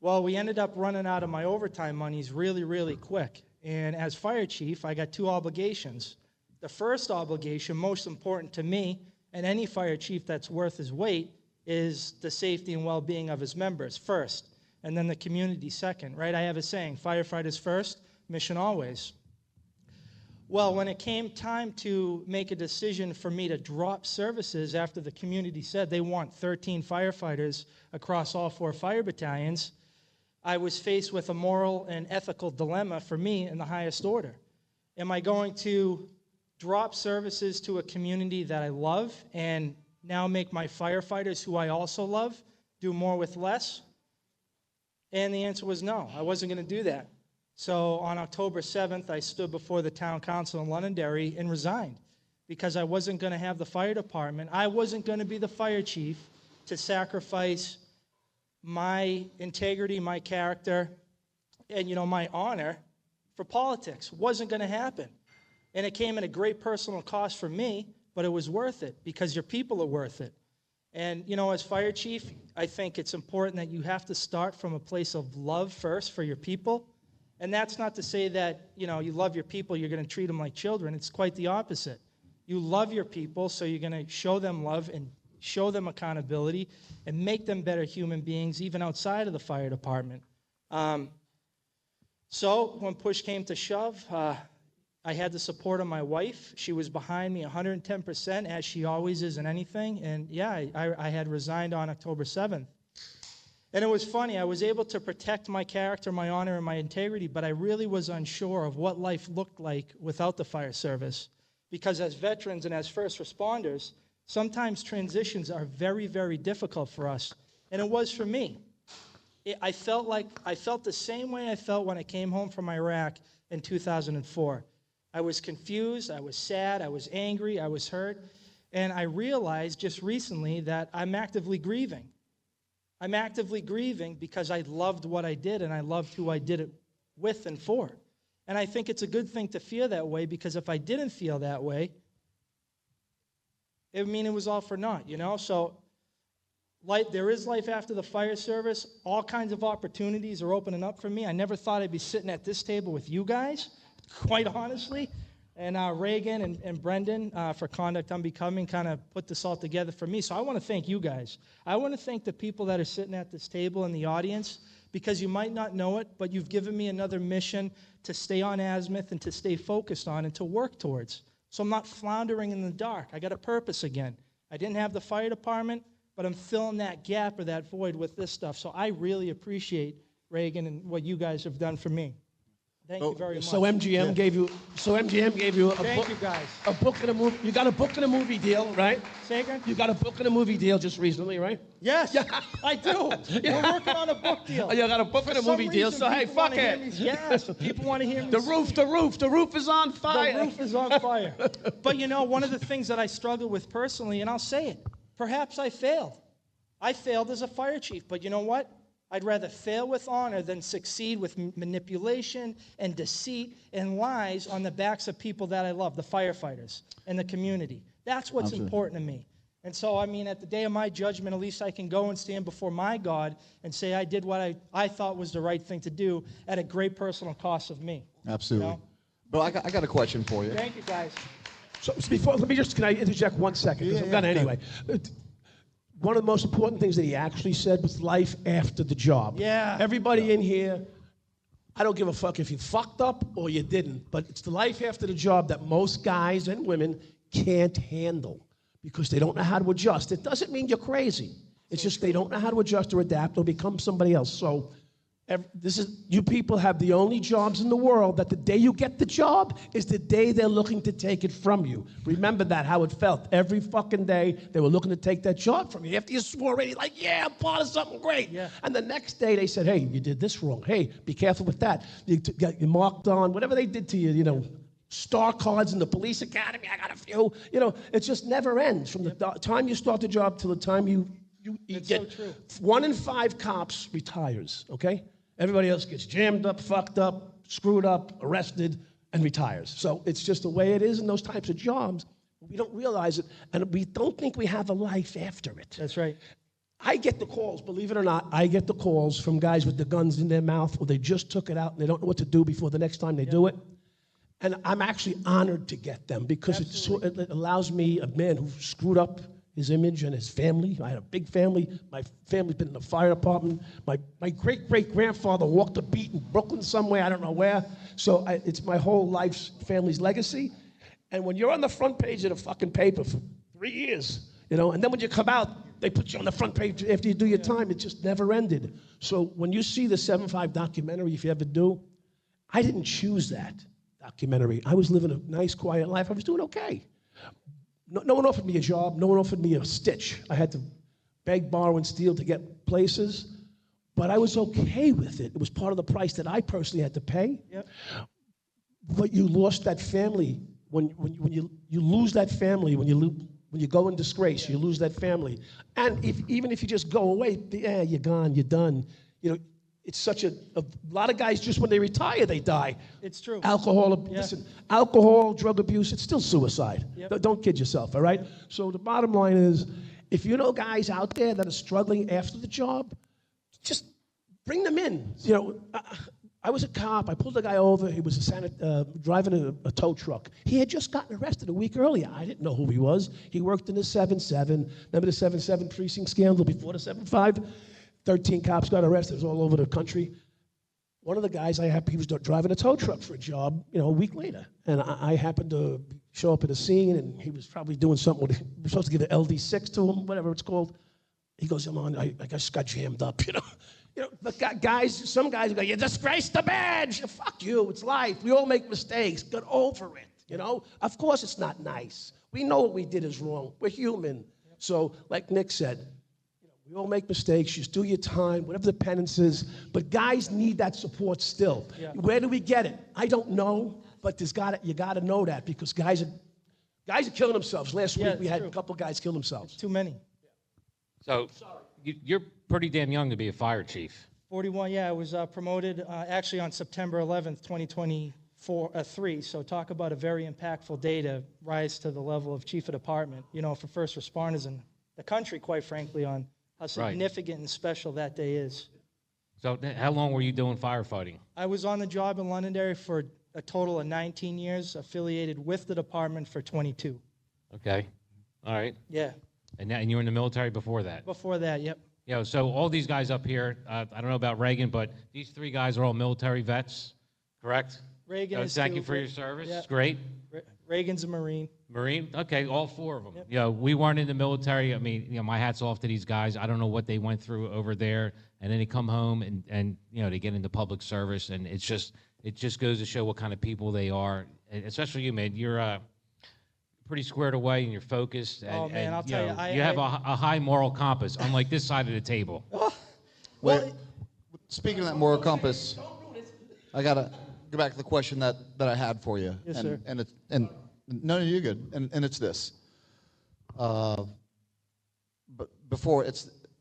Well, we ended up running out of my overtime monies really, really quick. And as fire chief, I got 2 obligations. The first obligation, most important to me, and any fire chief that's worth his weight, is the safety and well-being of his members first, and then the community second, right? I have a saying, firefighters first, mission always. Well, when it came time to make a decision for me to drop services after the community said they want 13 firefighters across all 4 fire battalions, I was faced with a moral and ethical dilemma for me in the highest order. Am I going to drop services to a community that I love and now make my firefighters, who I also love, do more with less? And the answer was no, I wasn't going to do that. So on October 7th, I stood before the town council in Londonderry and resigned because I wasn't going to have the fire department. I wasn't going to be the fire chief to sacrifice my integrity, my character, and, my honor for politics. Wasn't going to happen. And it came at a great personal cost for me, but it was worth it because your people are worth it. And, as fire chief, I think it's important that you have to start from a place of love first for your people. And that's not to say that, you love your people, you're going to treat them like children. It's quite the opposite. You love your people, so you're going to show them love and show them accountability, and make them better human beings, even outside of the fire department. So when push came to shove, I had the support of my wife. She was behind me 110%, as she always is in anything. And yeah, I had resigned on October 7th. And it was funny. I was able to protect my character, my honor, and my integrity, but I really was unsure of what life looked like without the fire service. Because as veterans and as first responders, sometimes transitions are very, very difficult for us, and it was for me. I felt the same way I felt when I came home from Iraq in 2004. I was confused, I was sad, I was angry, I was hurt, and I realized just recently that I'm actively grieving. I'm actively grieving because I loved what I did, and I loved who I did it with and for. And I think it's a good thing to feel that way, because if I didn't feel that way, it would mean it was all for naught, So there is life after the fire service. All kinds of opportunities are opening up for me. I never thought I'd be sitting at this table with you guys, quite honestly. And Reagan and Brendan for Conduct Unbecoming kind of put this all together for me. So I want to thank you guys. I want to thank the people that are sitting at this table in the audience, because you might not know it, but you've given me another mission to stay on azimuth and to stay focused on and to work towards. So I'm not floundering in the dark. I got a purpose again. I didn't have the fire department, but I'm filling that gap or that void with this stuff. So I really appreciate Reagan and what you guys have done for me. Thank you very much. So MGM gave you a Thank book, you guys. a book and a movie. You got a book and a movie deal, right? Say again? You got a book and a movie deal just recently, right? Yes, I do. Yeah. We're working on a book deal. Oh, you got a book and a movie deal. So hey, fuck it. Yes, people want to hear me. The roof is on fire. The roof is on fire. But one of the things that I struggle with personally, and I'll say it, perhaps I failed. I failed as a fire chief, but you know what? I'd rather fail with honor than succeed with manipulation and deceit and lies on the backs of people that I love, the firefighters and the community. That's what's important to me. And so, at the day of my judgment, at least I can go and stand before my God and say I did what I thought was the right thing to do at a great personal cost of me. Absolutely. But I got a question for you. Thank you, guys. So can I interject 1 second? Because I'm gonna anyway. One of the most important things that he actually said was life after the job. Yeah. Everybody in here, I don't give a fuck if you fucked up or you didn't, but it's the life after the job that most guys and women can't handle because they don't know how to adjust. It doesn't mean you're crazy. It's just they don't know how to adjust or adapt or become somebody else. So you people have the only jobs in the world that the day you get the job is the day they're looking to take it from you. Remember that, how it felt. Every fucking day they were looking to take that job from you. After you swore already, like, yeah, I'm part of something great. Yeah. And the next day they said, hey, you did this wrong. Hey, be careful with that. You got you marked on, whatever they did to you, you know, star cards in the police academy, I got a few. You know, it just never ends. From the time you start the job till the time you get. So true. 1 in 5 cops retires, okay? Everybody else gets jammed up, fucked up, screwed up, arrested, and retires. So it's just the way it is in those types of jobs. We don't realize it, and we don't think we have a life after it. That's right. I get the calls, believe it or not, I get the calls from guys with the guns in their mouth or they just took it out and they don't know what to do before the next time they do it. And I'm actually honored to get them because it allows me, a man who screwed up his image and his family. I had a big family. My family's been in the fire department. My great-great-grandfather walked a beat in Brooklyn somewhere, I don't know where. So it's my whole life's family's legacy. And when you're on the front page of the fucking paper for 3 years, you know, and then when you come out, they put you on the front page after you do your time. It just never ended. So when you see the 7-5 documentary, if you ever do, I didn't choose that documentary. I was living a nice, quiet life. I was doing okay. No one offered me a job. No one offered me a stitch. I had to beg, borrow, and steal to get places. But I was okay with it. It was part of the price that I personally had to pay. Yep. But you lost that family. When you lose that family, when you go in disgrace, you lose that family. And even if you just go away, you're gone, you're done. You know, it's such a lot of guys, just when they retire, they die. It's true. Listen, alcohol, drug abuse, it's still suicide. Yep. Don't kid yourself, all right? So the bottom line is, if you know guys out there that are struggling after the job, just bring them in. You know, I was a cop. I pulled a guy over. He was driving a tow truck. He had just gotten arrested a week earlier. I didn't know who he was. He worked in the 7-7. Remember the 7-7 precinct scandal before the 7-5? 13 cops got arrested. It was all over the country. One of the guys he was driving a tow truck for a job, you know, a week later. And I happened to show up at the scene, and he was probably doing something we were supposed to give an LD6 to him, whatever it's called. He goes, I just got jammed up, you know. You know, but some guys go, you disgraced the badge. Fuck you, it's life. We all make mistakes. Get over it, you know. Of course it's not nice. We know what we did is wrong. We're human. So, like Nick said, we all make mistakes. Just do your time, whatever the penance is. But guys need that support still. Yeah. Where do we get it? I don't know, but you got to know that because guys are killing themselves. Last week we had a couple guys kill themselves. It's too many. So you're pretty damn young to be a fire chief. 41. Yeah, I was promoted actually on September 11th, 2023. So talk about a very impactful day to rise to the level of chief of department. You know, for first responders in the country, quite frankly, on how significant and special that day is. So how long were you doing firefighting? I was on the job in Londonderry for a total of 19 years, affiliated with the department for 22. Okay. All right. Yeah. And you were in the military before that? Before that, yep. Yeah, so all these guys up here, I don't know about Reagan, but these 3 guys are all military vets, correct? Reagan is thank you for your service. Yeah. Great. Reagan's a Marine. Marine? Okay, all 4 of them. Yep. You know, we weren't in the military. I mean, you know, my hat's off to these guys. I don't know what they went through over there. And then they come home and you know, they get into public service. And it just goes to show what kind of people they are. And especially you, man. You're pretty squared away and you're focused. And, oh, man, I'll tell you. You have a high moral compass, unlike this side of the table. Well, speaking of that moral compass, I got to go back to the question that I had for you. Yes, sir. And no, you're good. And it's this. But before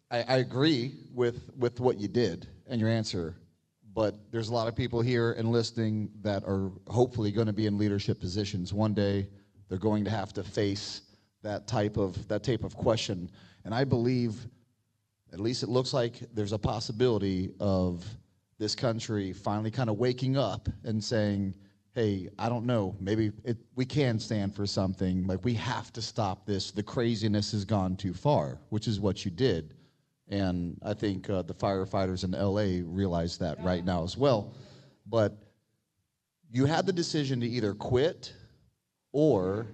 I agree with what you did and your answer, but there's a lot of people here and listening that are hopefully going to be in leadership positions one day. They're going to have to face that type of question, and I believe, at least it looks like there's a possibility of this country finally kind of waking up and saying, hey, I don't know, maybe we can stand for something. Like, we have to stop this. The craziness has gone too far, which is what you did. And I think the firefighters in LA realize that right now as well. but you had the decision to either quit or,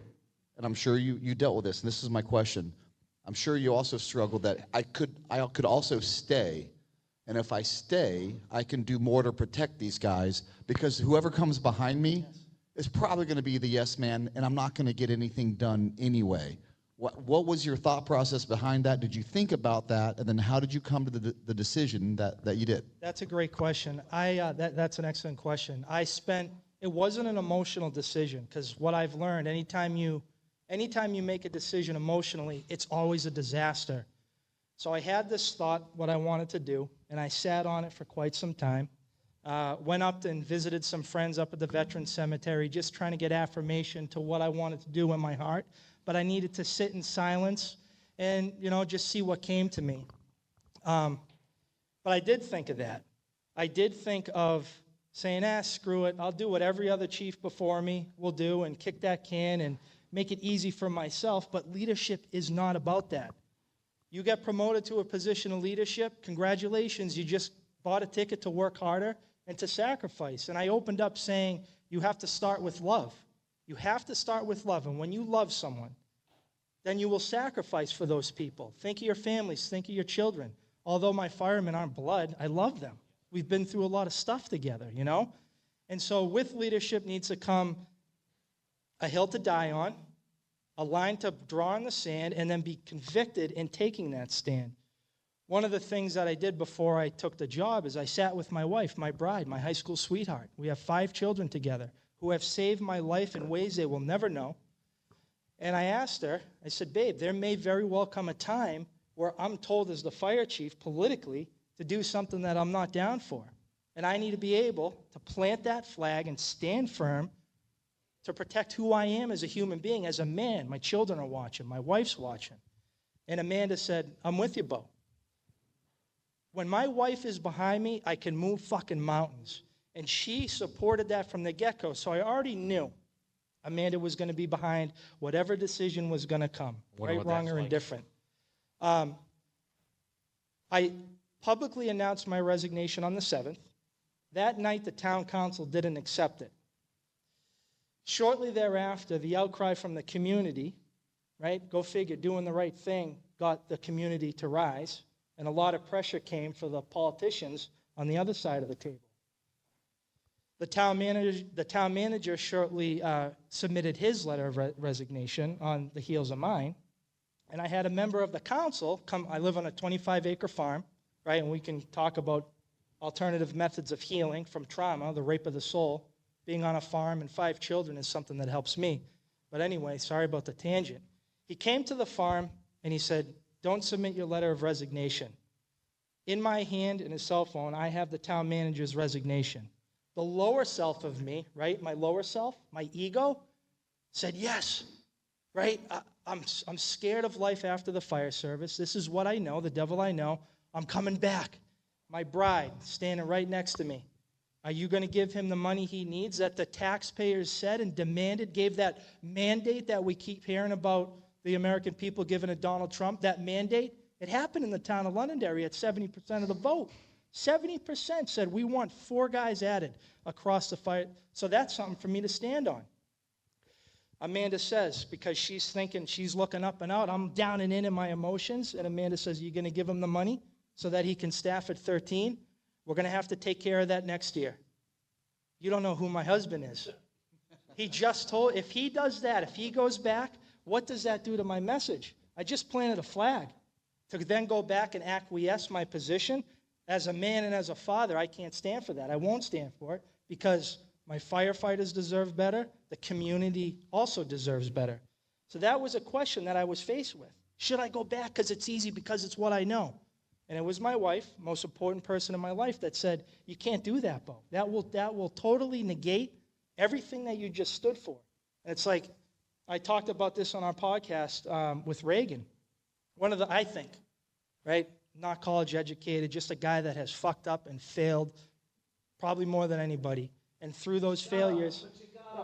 and I'm sure you dealt with this, and this is my question, I'm sure you also struggled that I could also stay, and if I stay, I can do more to protect these guys, because whoever comes behind me is probably going to be the yes man, and I'm not going to get anything done anyway. What was your thought process behind that? Did you think about that, and then how did you come to the decision that you did? That's a great question. That's an excellent question. It wasn't an emotional decision, because what I've learned, anytime you make a decision emotionally, it's always a disaster. So I had this thought, what I wanted to do, and I sat on it for quite some time. Went up and visited some friends up at the Veterans Cemetery, just trying to get affirmation to what I wanted to do in my heart. But I needed to sit in silence and, just see what came to me. But I did think of that. I did think of saying, screw it. I'll do what every other chief before me will do and kick that can and make it easy for myself. But leadership is not about that. You get promoted to a position of leadership, congratulations. You just bought a ticket to work harder and to sacrifice. And I opened up saying, you have to start with love. You have to start with love. And when you love someone, then you will sacrifice for those people. Think of your families. Think of your children. Although my firemen aren't blood, I love them. We've been through a lot of stuff together, And so with leadership needs to come a hill to die on, a line to draw in the sand, and then be convicted in taking that stand. One of the things that I did before I took the job is I sat with my wife, my bride, my high school sweetheart. We have 5 children together who have saved my life in ways they will never know. And I asked her, I said, babe, there may very well come a time where I'm told as the fire chief politically to do something that I'm not down for. And I need to be able to plant that flag and stand firm to protect who I am as a human being, as a man. My children are watching. My wife's watching. And Amanda said, I'm with you, Bo. When my wife is behind me, I can move fucking mountains. And she supported that from the get-go. So I already knew Amanda was going to be behind whatever decision was going to come, right, wrong, or indifferent. I publicly announced my resignation on the 7th. That night, the town council didn't accept it. Shortly thereafter, the outcry from the community, right, go figure, doing the right thing, got the community to rise, and a lot of pressure came for the politicians on the other side of the table. The town manager shortly submitted his letter of resignation on the heels of mine, and I had a member of the council come. I live on a 25-acre farm, right, and we can talk about alternative methods of healing from trauma, the rape of the soul. Being on a farm and 5 children is something that helps me. But anyway, sorry about the tangent. He came to the farm and he said, don't submit your letter of resignation. In my hand, in his cell phone, I have the town manager's resignation. The lower self of me, right, my lower self, my ego, said yes, right? I'm scared of life after the fire service. This is what I know, the devil I know. I'm coming back. My bride standing right next to me. Are you going to give him the money he needs that the taxpayers said and demanded, gave that mandate that we keep hearing about the American people giving to Donald Trump? That mandate, it happened in the town of Londonderry at 70% of the vote. 70% said we want 4 guys added across the fire. So that's something for me to stand on. Amanda says, because she's thinking, she's looking up and out, I'm down and in my emotions, and Amanda says, you're going to give him the money so that he can staff at 13? We're going to have to take care of that next year. You don't know who my husband is. He just told, if he does that, if he goes back, what does that do to my message? I just planted a flag. To then go back and acquiesce my position, as a man and as a father, I can't stand for that. I won't stand for it because my firefighters deserve better. The community also deserves better. So that was a question that I was faced with. Should I go back because it's easy, because it's what I know? And it was my wife, most important person in my life, that said, you can't do that, Bo. That will totally negate everything that you just stood for. And it's like, I talked about this on our podcast with Reagan. I think, right, not college educated, just a guy that has fucked up and failed probably more than anybody. And through those failures,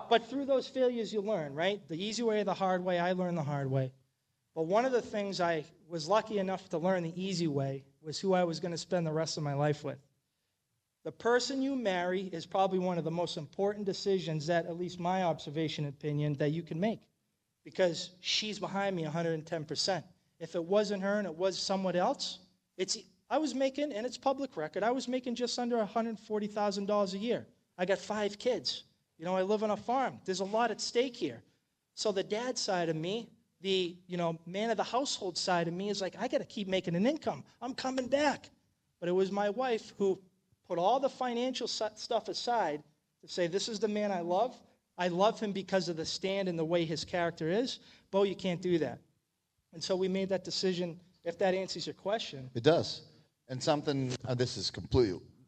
you learn, right? The easy way or the hard way, I learned the hard way. But one of the things I was lucky enough to learn the easy way was who I was going to spend the rest of my life with. The person you marry is probably one of the most important decisions that, at least my observation and opinion, that you can make, because she's behind me 110%. If it wasn't her and it was someone else, I was making, and it's public record, I was making just under $140,000 a year. I got 5 kids. You know, I live on a farm. There's a lot at stake here. So the dad side of me, the, man of the household side of me is like, I got to keep making an income. I'm coming back. But it was my wife who put all the financial stuff aside to say, this is the man I love. I love him because of the stand and the way his character is. Bo, you can't do that. And so we made that decision, if that answers your question. It does. And something, this is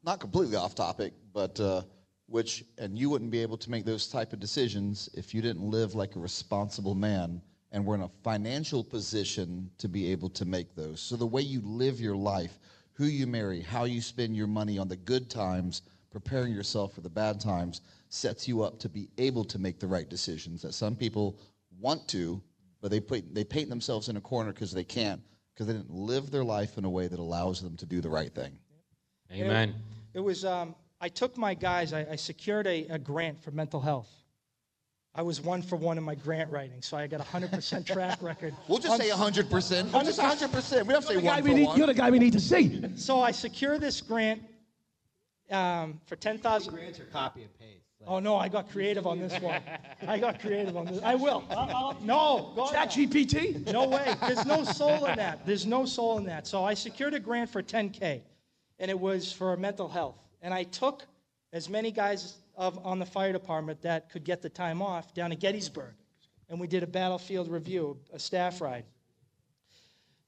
not completely off topic, but and you wouldn't be able to make those type of decisions if you didn't live like a responsible man and were in a financial position to be able to make those. So the way you live your life, who you marry, how you spend your money on the good times, preparing yourself for the bad times, sets you up to be able to make the right decisions that some people want to, but they paint themselves in a corner because they can't, because they didn't live their life in a way that allows them to do the right thing. Amen. It was, I took my guys, I secured a grant for mental health. I was 1 for 1 in my grant writing, so I got 100% track record. We'll just say 100%. We'll just 100%. We don't say 1 for 1. You're the guy we need to see. So I secured this grant for $10,000. Grants are copy and paste. Oh, no, I got creative on this one. I will. No. ChatGPT? No way. There's no soul in that. There's no soul in that. So I secured a grant for $10K, and it was for mental health. And I took as many guys on the fire department that could get the time off down to Gettysburg. And we did a battlefield review, a staff ride.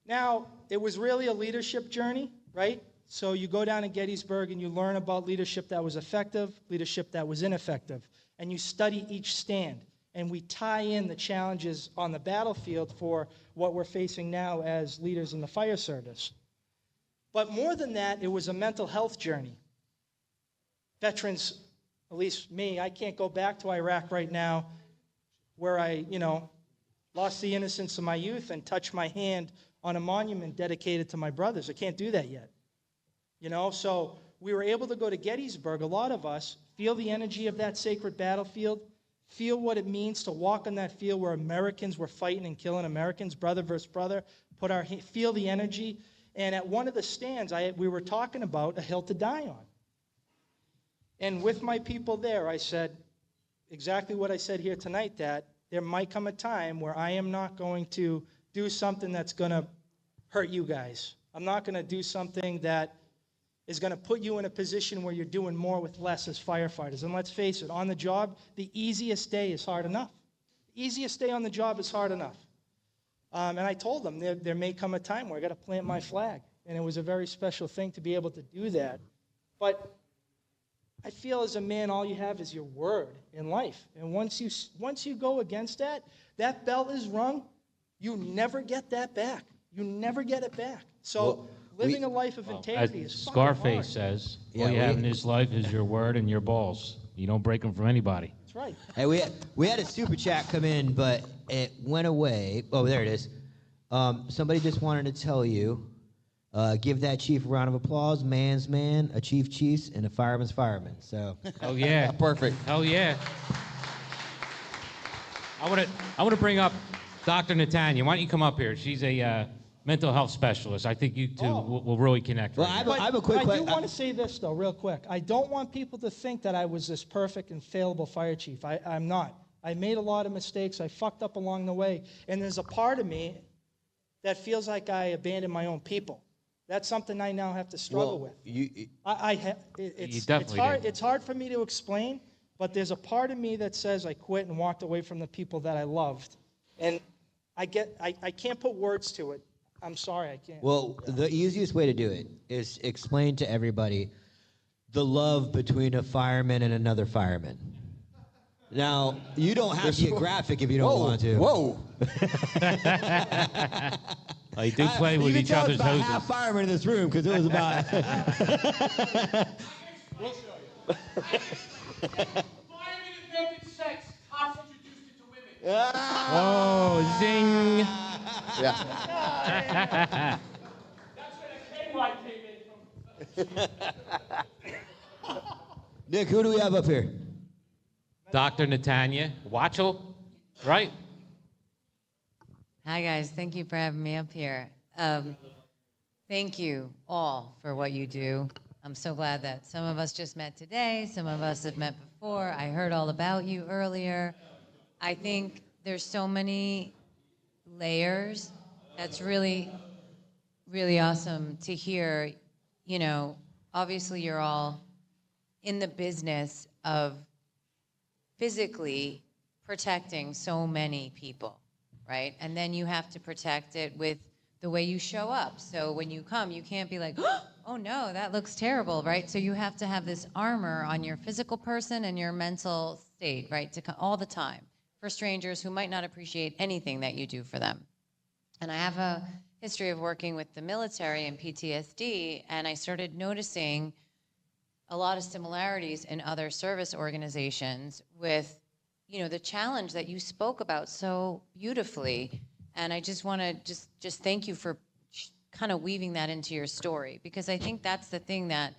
Now, it was really a leadership journey, right? So you go down to Gettysburg and you learn about leadership that was effective, leadership that was ineffective. And you study each stand. And we tie in the challenges on the battlefield for what we're facing now as leaders in the fire service. But more than that, it was a mental health journey. Veterans, at least me, I can't go back to Iraq right now where I, lost the innocence of my youth and touched my hand on a monument dedicated to my brothers. I can't do that yet. So we were able to go to Gettysburg, a lot of us, feel the energy of that sacred battlefield, feel what it means to walk on that field where Americans were fighting and killing Americans, brother versus brother, feel the energy. And at one of the stands, we were talking about a hill to die on. And with my people there, I said exactly what I said here tonight, that there might come a time where I am not going to do something that's going to hurt you guys. I'm not going to do something that is going to put you in a position where you're doing more with less as firefighters. And let's face it, on the job, the easiest day is hard enough. The easiest day on the job is hard enough. And I told them there may come a time where I got to plant my flag. And it was a very special thing to be able to do that. But I feel as a man, all you have is your word in life. And once you go against that bell is rung, you never get that back. You never get it back. So living a life of integrity is fucking hard. Scarface says, all you have in this life is your word and your balls. You don't break them from anybody. That's right. Hey, we had a super chat come in, but it went away. Oh, there it is. Somebody just wanted to tell you, give that chief a round of applause. Man's man, a chief's, and a fireman's fireman. So. Oh yeah. Perfect. Oh yeah. I want to bring up Dr. Natanya. Why don't you come up here? She's a mental health specialist. I think you two will really connect. Well, right I have a quick I question. do want to say this, though, real quick. I don't want people to think that I was this perfect and failable fire chief. I'm not. I made a lot of mistakes. I fucked up along the way. And there's a part of me that feels like I abandoned my own people. That's something I now have to struggle with. It's hard for me to explain, but there's a part of me that says I quit and walked away from the people that I loved. And I can't put words to it. I'm sorry, I can't. Well, the easiest way to do it is explain to everybody the love between a fireman and another fireman. Now, you don't have to get graphic if you don't want to. Whoa. They do play with each other's about hoses. half firemen in this room because it was about. We'll show you. Firemen invented sex. Cops introduced it to women. Oh, zing. Yeah. That's where the K-Ride came in from. Nick, who do we have up here? Dr. Natanya Watchell, right? Hi, guys. Thank you for having me up here. Thank you all for what you do. I'm so glad that some of us just met today. Some of us have met before. I heard all about you earlier. I think there's so many layers. That's really, really awesome to hear. You know, obviously you're all in the business of physically protecting so many people, right? And then you have to protect it with the way you show up. So when you come, you can't be like, oh no, that looks terrible, right? So you have to have this armor on your physical person and your mental state, right? All the time for strangers who might not appreciate anything that you do for them. And I have a history of working with the military and PTSD, and I started noticing a lot of similarities in other service organizations with, you know, the challenge that you spoke about so beautifully. And I just want to just thank you for kind of weaving that into your story, because I think that's the thing that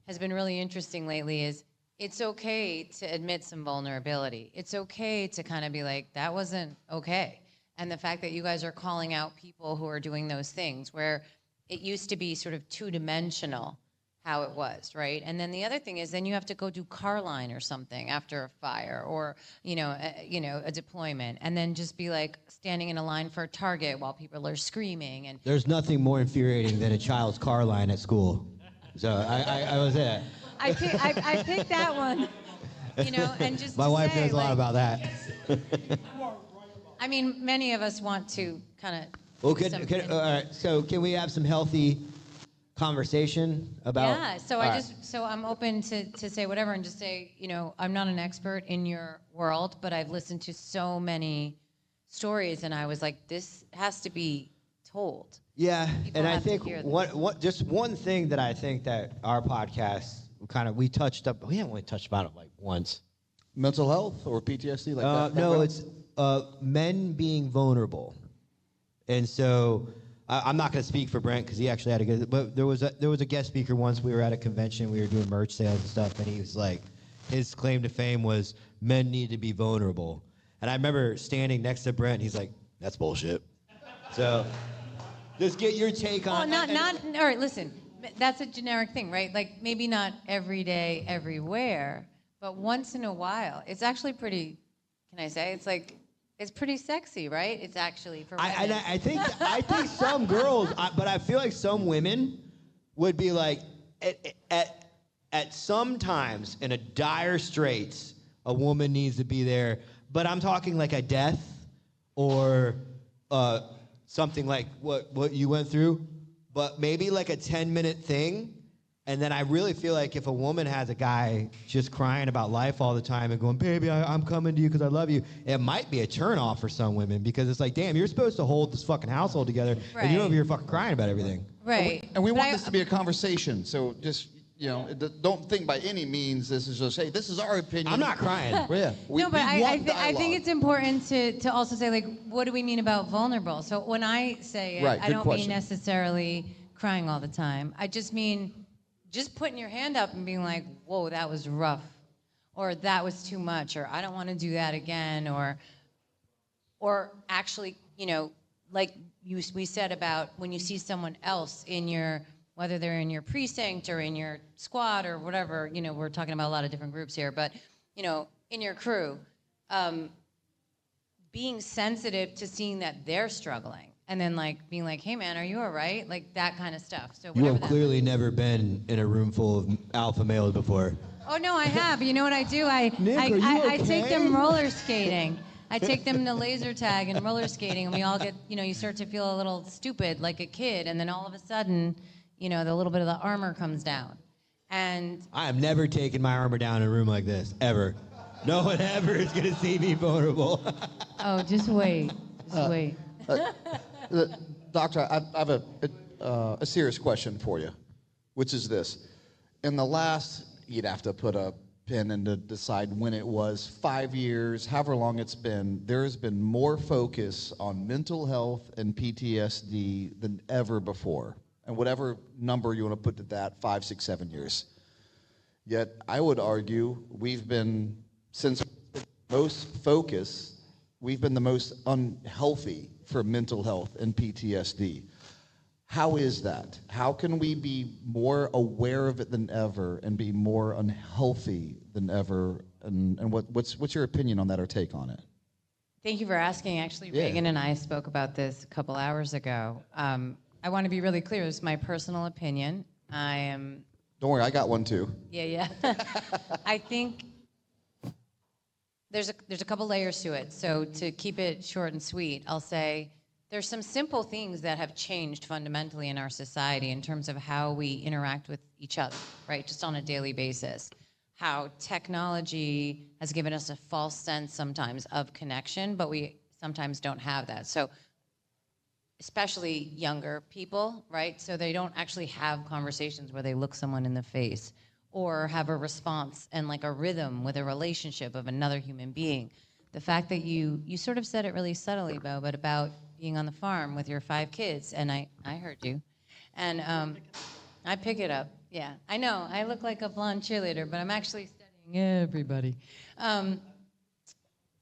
has been really interesting lately is it's okay to admit some vulnerability. It's okay to kind of be like, that wasn't okay. And the fact that you guys are calling out people who are doing those things where it used to be sort of two-dimensional how it was, right? And then the other thing is then you have to go do car line or something after a fire or, a deployment, and then just be like standing in a line for a Target while people are screaming. And There's nothing more infuriating than a child's car line at school. So I was there. I picked that one, and just My to wife say, knows a lot like, about that. I mean, many of us want to kind of. Well, all right. So can we have some healthy conversation about? Yeah. So so I'm open to say whatever and just say, I'm not an expert in your world, but I've listened to so many stories, and I was like, this has to be told. Yeah, People and I have to think hear this. what just one thing that I think that our podcast we touched up. We haven't really touched about it like once. Mental health or PTSD like that? No, it's men being vulnerable, and so I'm not going to speak for Brent because he actually had a good. But there was a guest speaker once. We were at a convention. We were doing merch sales and stuff, and he was like, his claim to fame was men need to be vulnerable. And I remember standing next to Brent. And he's like, that's bullshit. So just get your take on. Well, all right, listen, that's a generic thing, right? Like maybe not every day, everywhere, but once in a while. It's actually pretty, can I say? It's pretty sexy, right? It's actually for women. I think some girls, but I feel like some women would be like, at some times in a dire straits, a woman needs to be there. But I'm talking like a death or something like what you went through, but maybe like a 10-minute thing. And then I really feel like if a woman has a guy just crying about life all the time and going, baby, I'm coming to you because I love you, it might be a turnoff for some women because it's like, damn, you're supposed to hold this fucking household together and you don't over here fucking crying about everything. Right. And we want this to be a conversation, so just, don't think by any means this is just, hey, this is our opinion. I'm not crying. Yeah. No, but I think it's important to also say, like, what do we mean about vulnerable? So when I say it, I don't mean necessarily crying all the time. I just mean just putting your hand up and being like, whoa, that was rough, or that was too much, or I don't want to do that again, or actually, like we said about when you see someone else in your, whether they're in your precinct or in your squad or whatever, we're talking about a lot of different groups here, but, in your crew, being sensitive to seeing that they're struggling. And then, like, being like, hey, man, are you all right? Like, that kind of stuff. So You whatever have clearly never been in a room full of alpha males before. Oh, no, I have. You know what I do? I take them roller skating. I take them to laser tag and roller skating, and we all get, you start to feel a little stupid like a kid, and then all of a sudden, the little bit of the armor comes down. And I have never taken my armor down in a room like this, ever. No one ever is going to see me vulnerable. Oh, just wait. Just wait. Doctor, I have a serious question for you, which is this. In the last, you'd have to put a pin in to decide when it was, 5 years, however long it's been, there has been more focus on mental health and PTSD than ever before. And whatever number you want to put to that, 5, 6, 7 years. Yet I would argue we've been, since most focus, we've been the most unhealthy for mental health and PTSD. How is that? How can we be more aware of it than ever and be more unhealthy than ever? And what's your opinion on that or take on it? Thank you for asking. Actually, Yeah. Reagan and I spoke about this a couple hours ago. I want to be really clear. It's my personal opinion. I am. Don't worry, I got one too. Yeah. I think there's a couple layers to it. So to keep it short and sweet, I'll say there's some simple things that have changed fundamentally in our society in terms of how we interact with each other, right? Just on a daily basis. How technology has given us a false sense sometimes of connection, but we sometimes don't have that. So especially younger people, right? So they don't actually have conversations where they look someone in the face or have a response and like a rhythm with a relationship of another human being. The fact that you sort of said it really subtly, Bo, but about being on the farm with your 5 kids, and I heard you. And I pick it up. Yeah, I know. I look like a blonde cheerleader, but I'm actually studying everybody.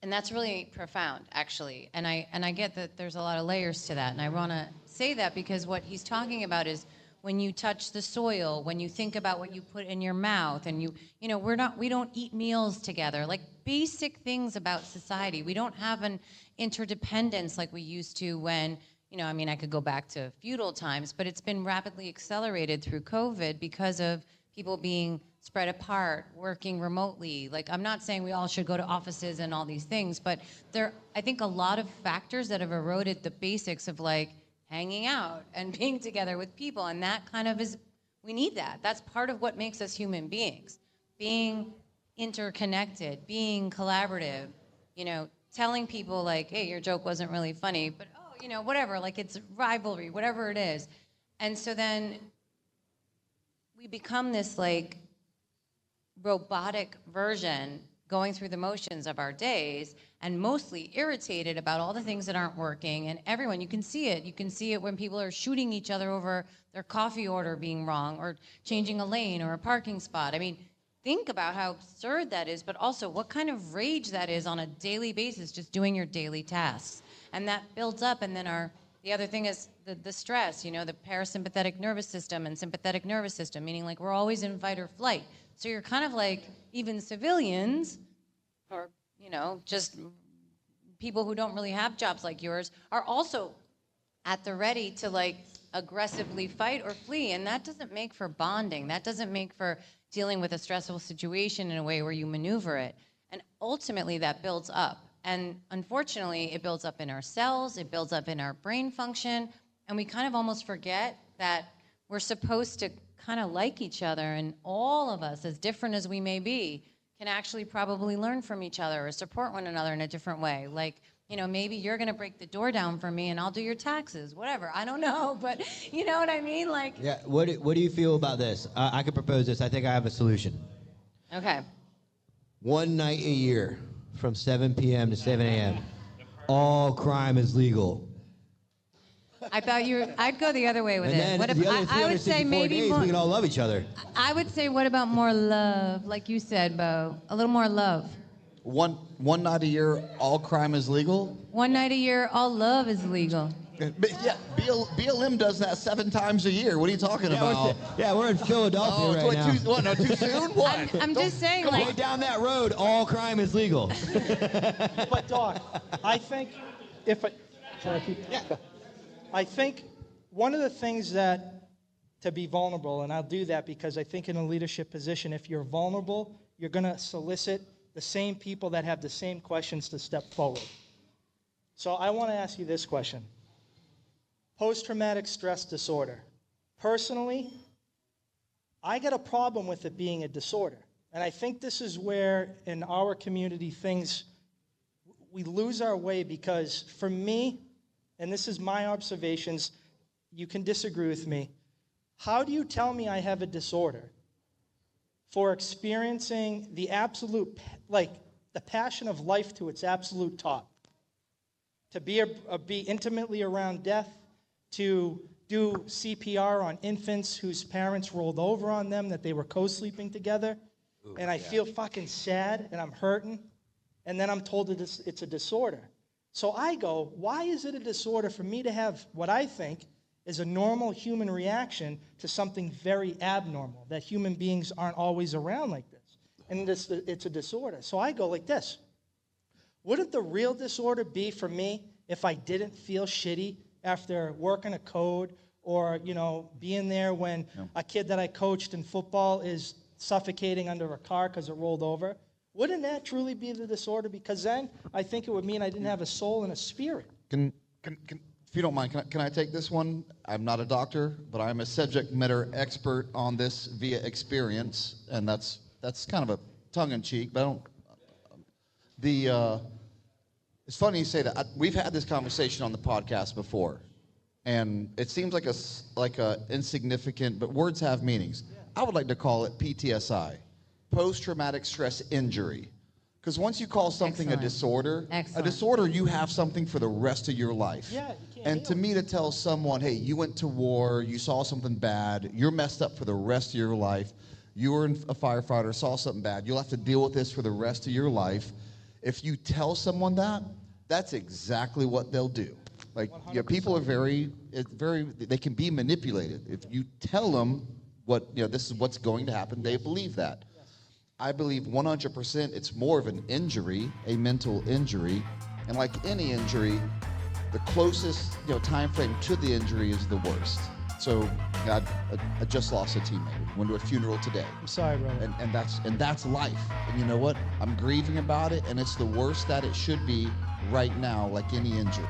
And that's really profound, actually. And I get that there's a lot of layers to that. And I want to say that because what he's talking about is when you touch the soil, when you think about what you put in your mouth, and you know, we don't eat meals together, like basic things about society. We don't have an interdependence like we used to when, you know, I mean, I could go back to feudal times, but it's been rapidly accelerated through COVID because of people being spread apart, working remotely. Like, I'm not saying we all should go to offices and all these things, but there, I think a lot of factors that have eroded the basics of like hanging out and being together with people. And that kind of is, we need that. That's part of what makes us human beings. Being interconnected, being collaborative, you know, telling people like, hey, your joke wasn't really funny, but oh, you know, whatever, like it's rivalry, whatever it is. And so then we become this like robotic version going through the motions of our days and mostly irritated about all the things that aren't working. And everyone, you can see it. You can see it when people are shooting each other over their coffee order being wrong or changing a lane or a parking spot. I mean, think about how absurd that is, but also what kind of rage that is on a daily basis, just doing your daily tasks. And that builds up, and then the other thing is the stress, you know, the parasympathetic nervous system and sympathetic nervous system, meaning like we're always in fight or flight. So you're kind of like, even civilians, or, you know, just people who don't really have jobs like yours, are also at the ready to like aggressively fight or flee. And that doesn't make for bonding. That doesn't make for dealing with a stressful situation in a way where you maneuver it. And ultimately that builds up. And unfortunately, it builds up in our cells, it builds up in our brain function, and we kind of almost forget that we're supposed to kind of like each other, and all of us, as different as we may be, can actually probably learn from each other or support one another in a different way. Like, you know, maybe you're gonna break the door down for me and I'll do your taxes, whatever, I don't know, but you know what I mean? Like, Yeah, what do you feel about this? I could propose this. I think I have a solution. okay. One night a year, from 7 p.m. to 7 a.m., all crime is legal. I thought I'd go the other way with And it. then What if, the other I would say 364 maybe days, more, we can all love each other. I would say what about more love, like you said, Bo, a little more love. One night a year, all crime is legal? One night a year, all love is legal. But yeah, BLM does that 7 times a year. What are you talking about? We're in Philadelphia right now. Too soon? What? I'm just saying, Go like, down that road, all crime is legal. But Doc, I think I think one of the things that to be vulnerable, and I'll do that because I think in a leadership position, if you're vulnerable, you're going to solicit the same people that have the same questions to step forward. So I want to ask you this question. Post-traumatic stress disorder. Personally, I got a problem with it being a disorder. And I think this is where in our community we lose our way, because for me, and this is my observations, you can disagree with me, how do you tell me I have a disorder for experiencing the absolute, like the passion of life to its absolute top? To be intimately around death, to do CPR on infants whose parents rolled over on them, that they were co-sleeping together, and I feel fucking sad and I'm hurting, and then I'm told that it's a disorder. So I go, why is it a disorder for me to have what I think is a normal human reaction to something very abnormal, that human beings aren't always around like this? And it's a disorder. So I go like this. Wouldn't the real disorder be for me if I didn't feel shitty after working a code or, being there when a kid that I coached in football is suffocating under a car because it rolled over? Wouldn't that truly be the disorder? Because then I think it would mean I didn't have a soul and a spirit. If you don't mind, can I take this one? I'm not a doctor, but I'm a subject matter expert on this via experience, and that's kind of a tongue-in-cheek, but I don't. It's funny you say that. We've had this conversation on the podcast before, and it seems like a insignificant, but words have meanings. I would like to call it PTSI, post-traumatic stress injury. Because once you call something a disorder, you have something for the rest of your life. Yeah, you can't and to me, to tell someone, hey, you went to war, you saw something bad, you're messed up for the rest of your life, you were a firefighter, saw something bad, you'll have to deal with this for the rest of your life. If you tell someone that, that's exactly what they'll do. Like, people are they can be manipulated. If you tell them this is what's going to happen, they believe that. I believe 100% it's more of an injury, a mental injury, and like any injury, the closest time frame to the injury is the worst. So I just lost a teammate. Went to a funeral today. I'm sorry, brother. And that's life. And you know what? I'm grieving about it, and it's the worst that it should be right now, like any injury.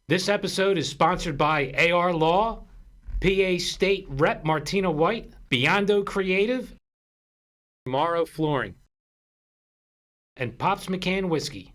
This episode is sponsored by AR Law, PA State Rep Martina White, Biondo Creative, Morrow Flooring, and Pops McCann Whiskey.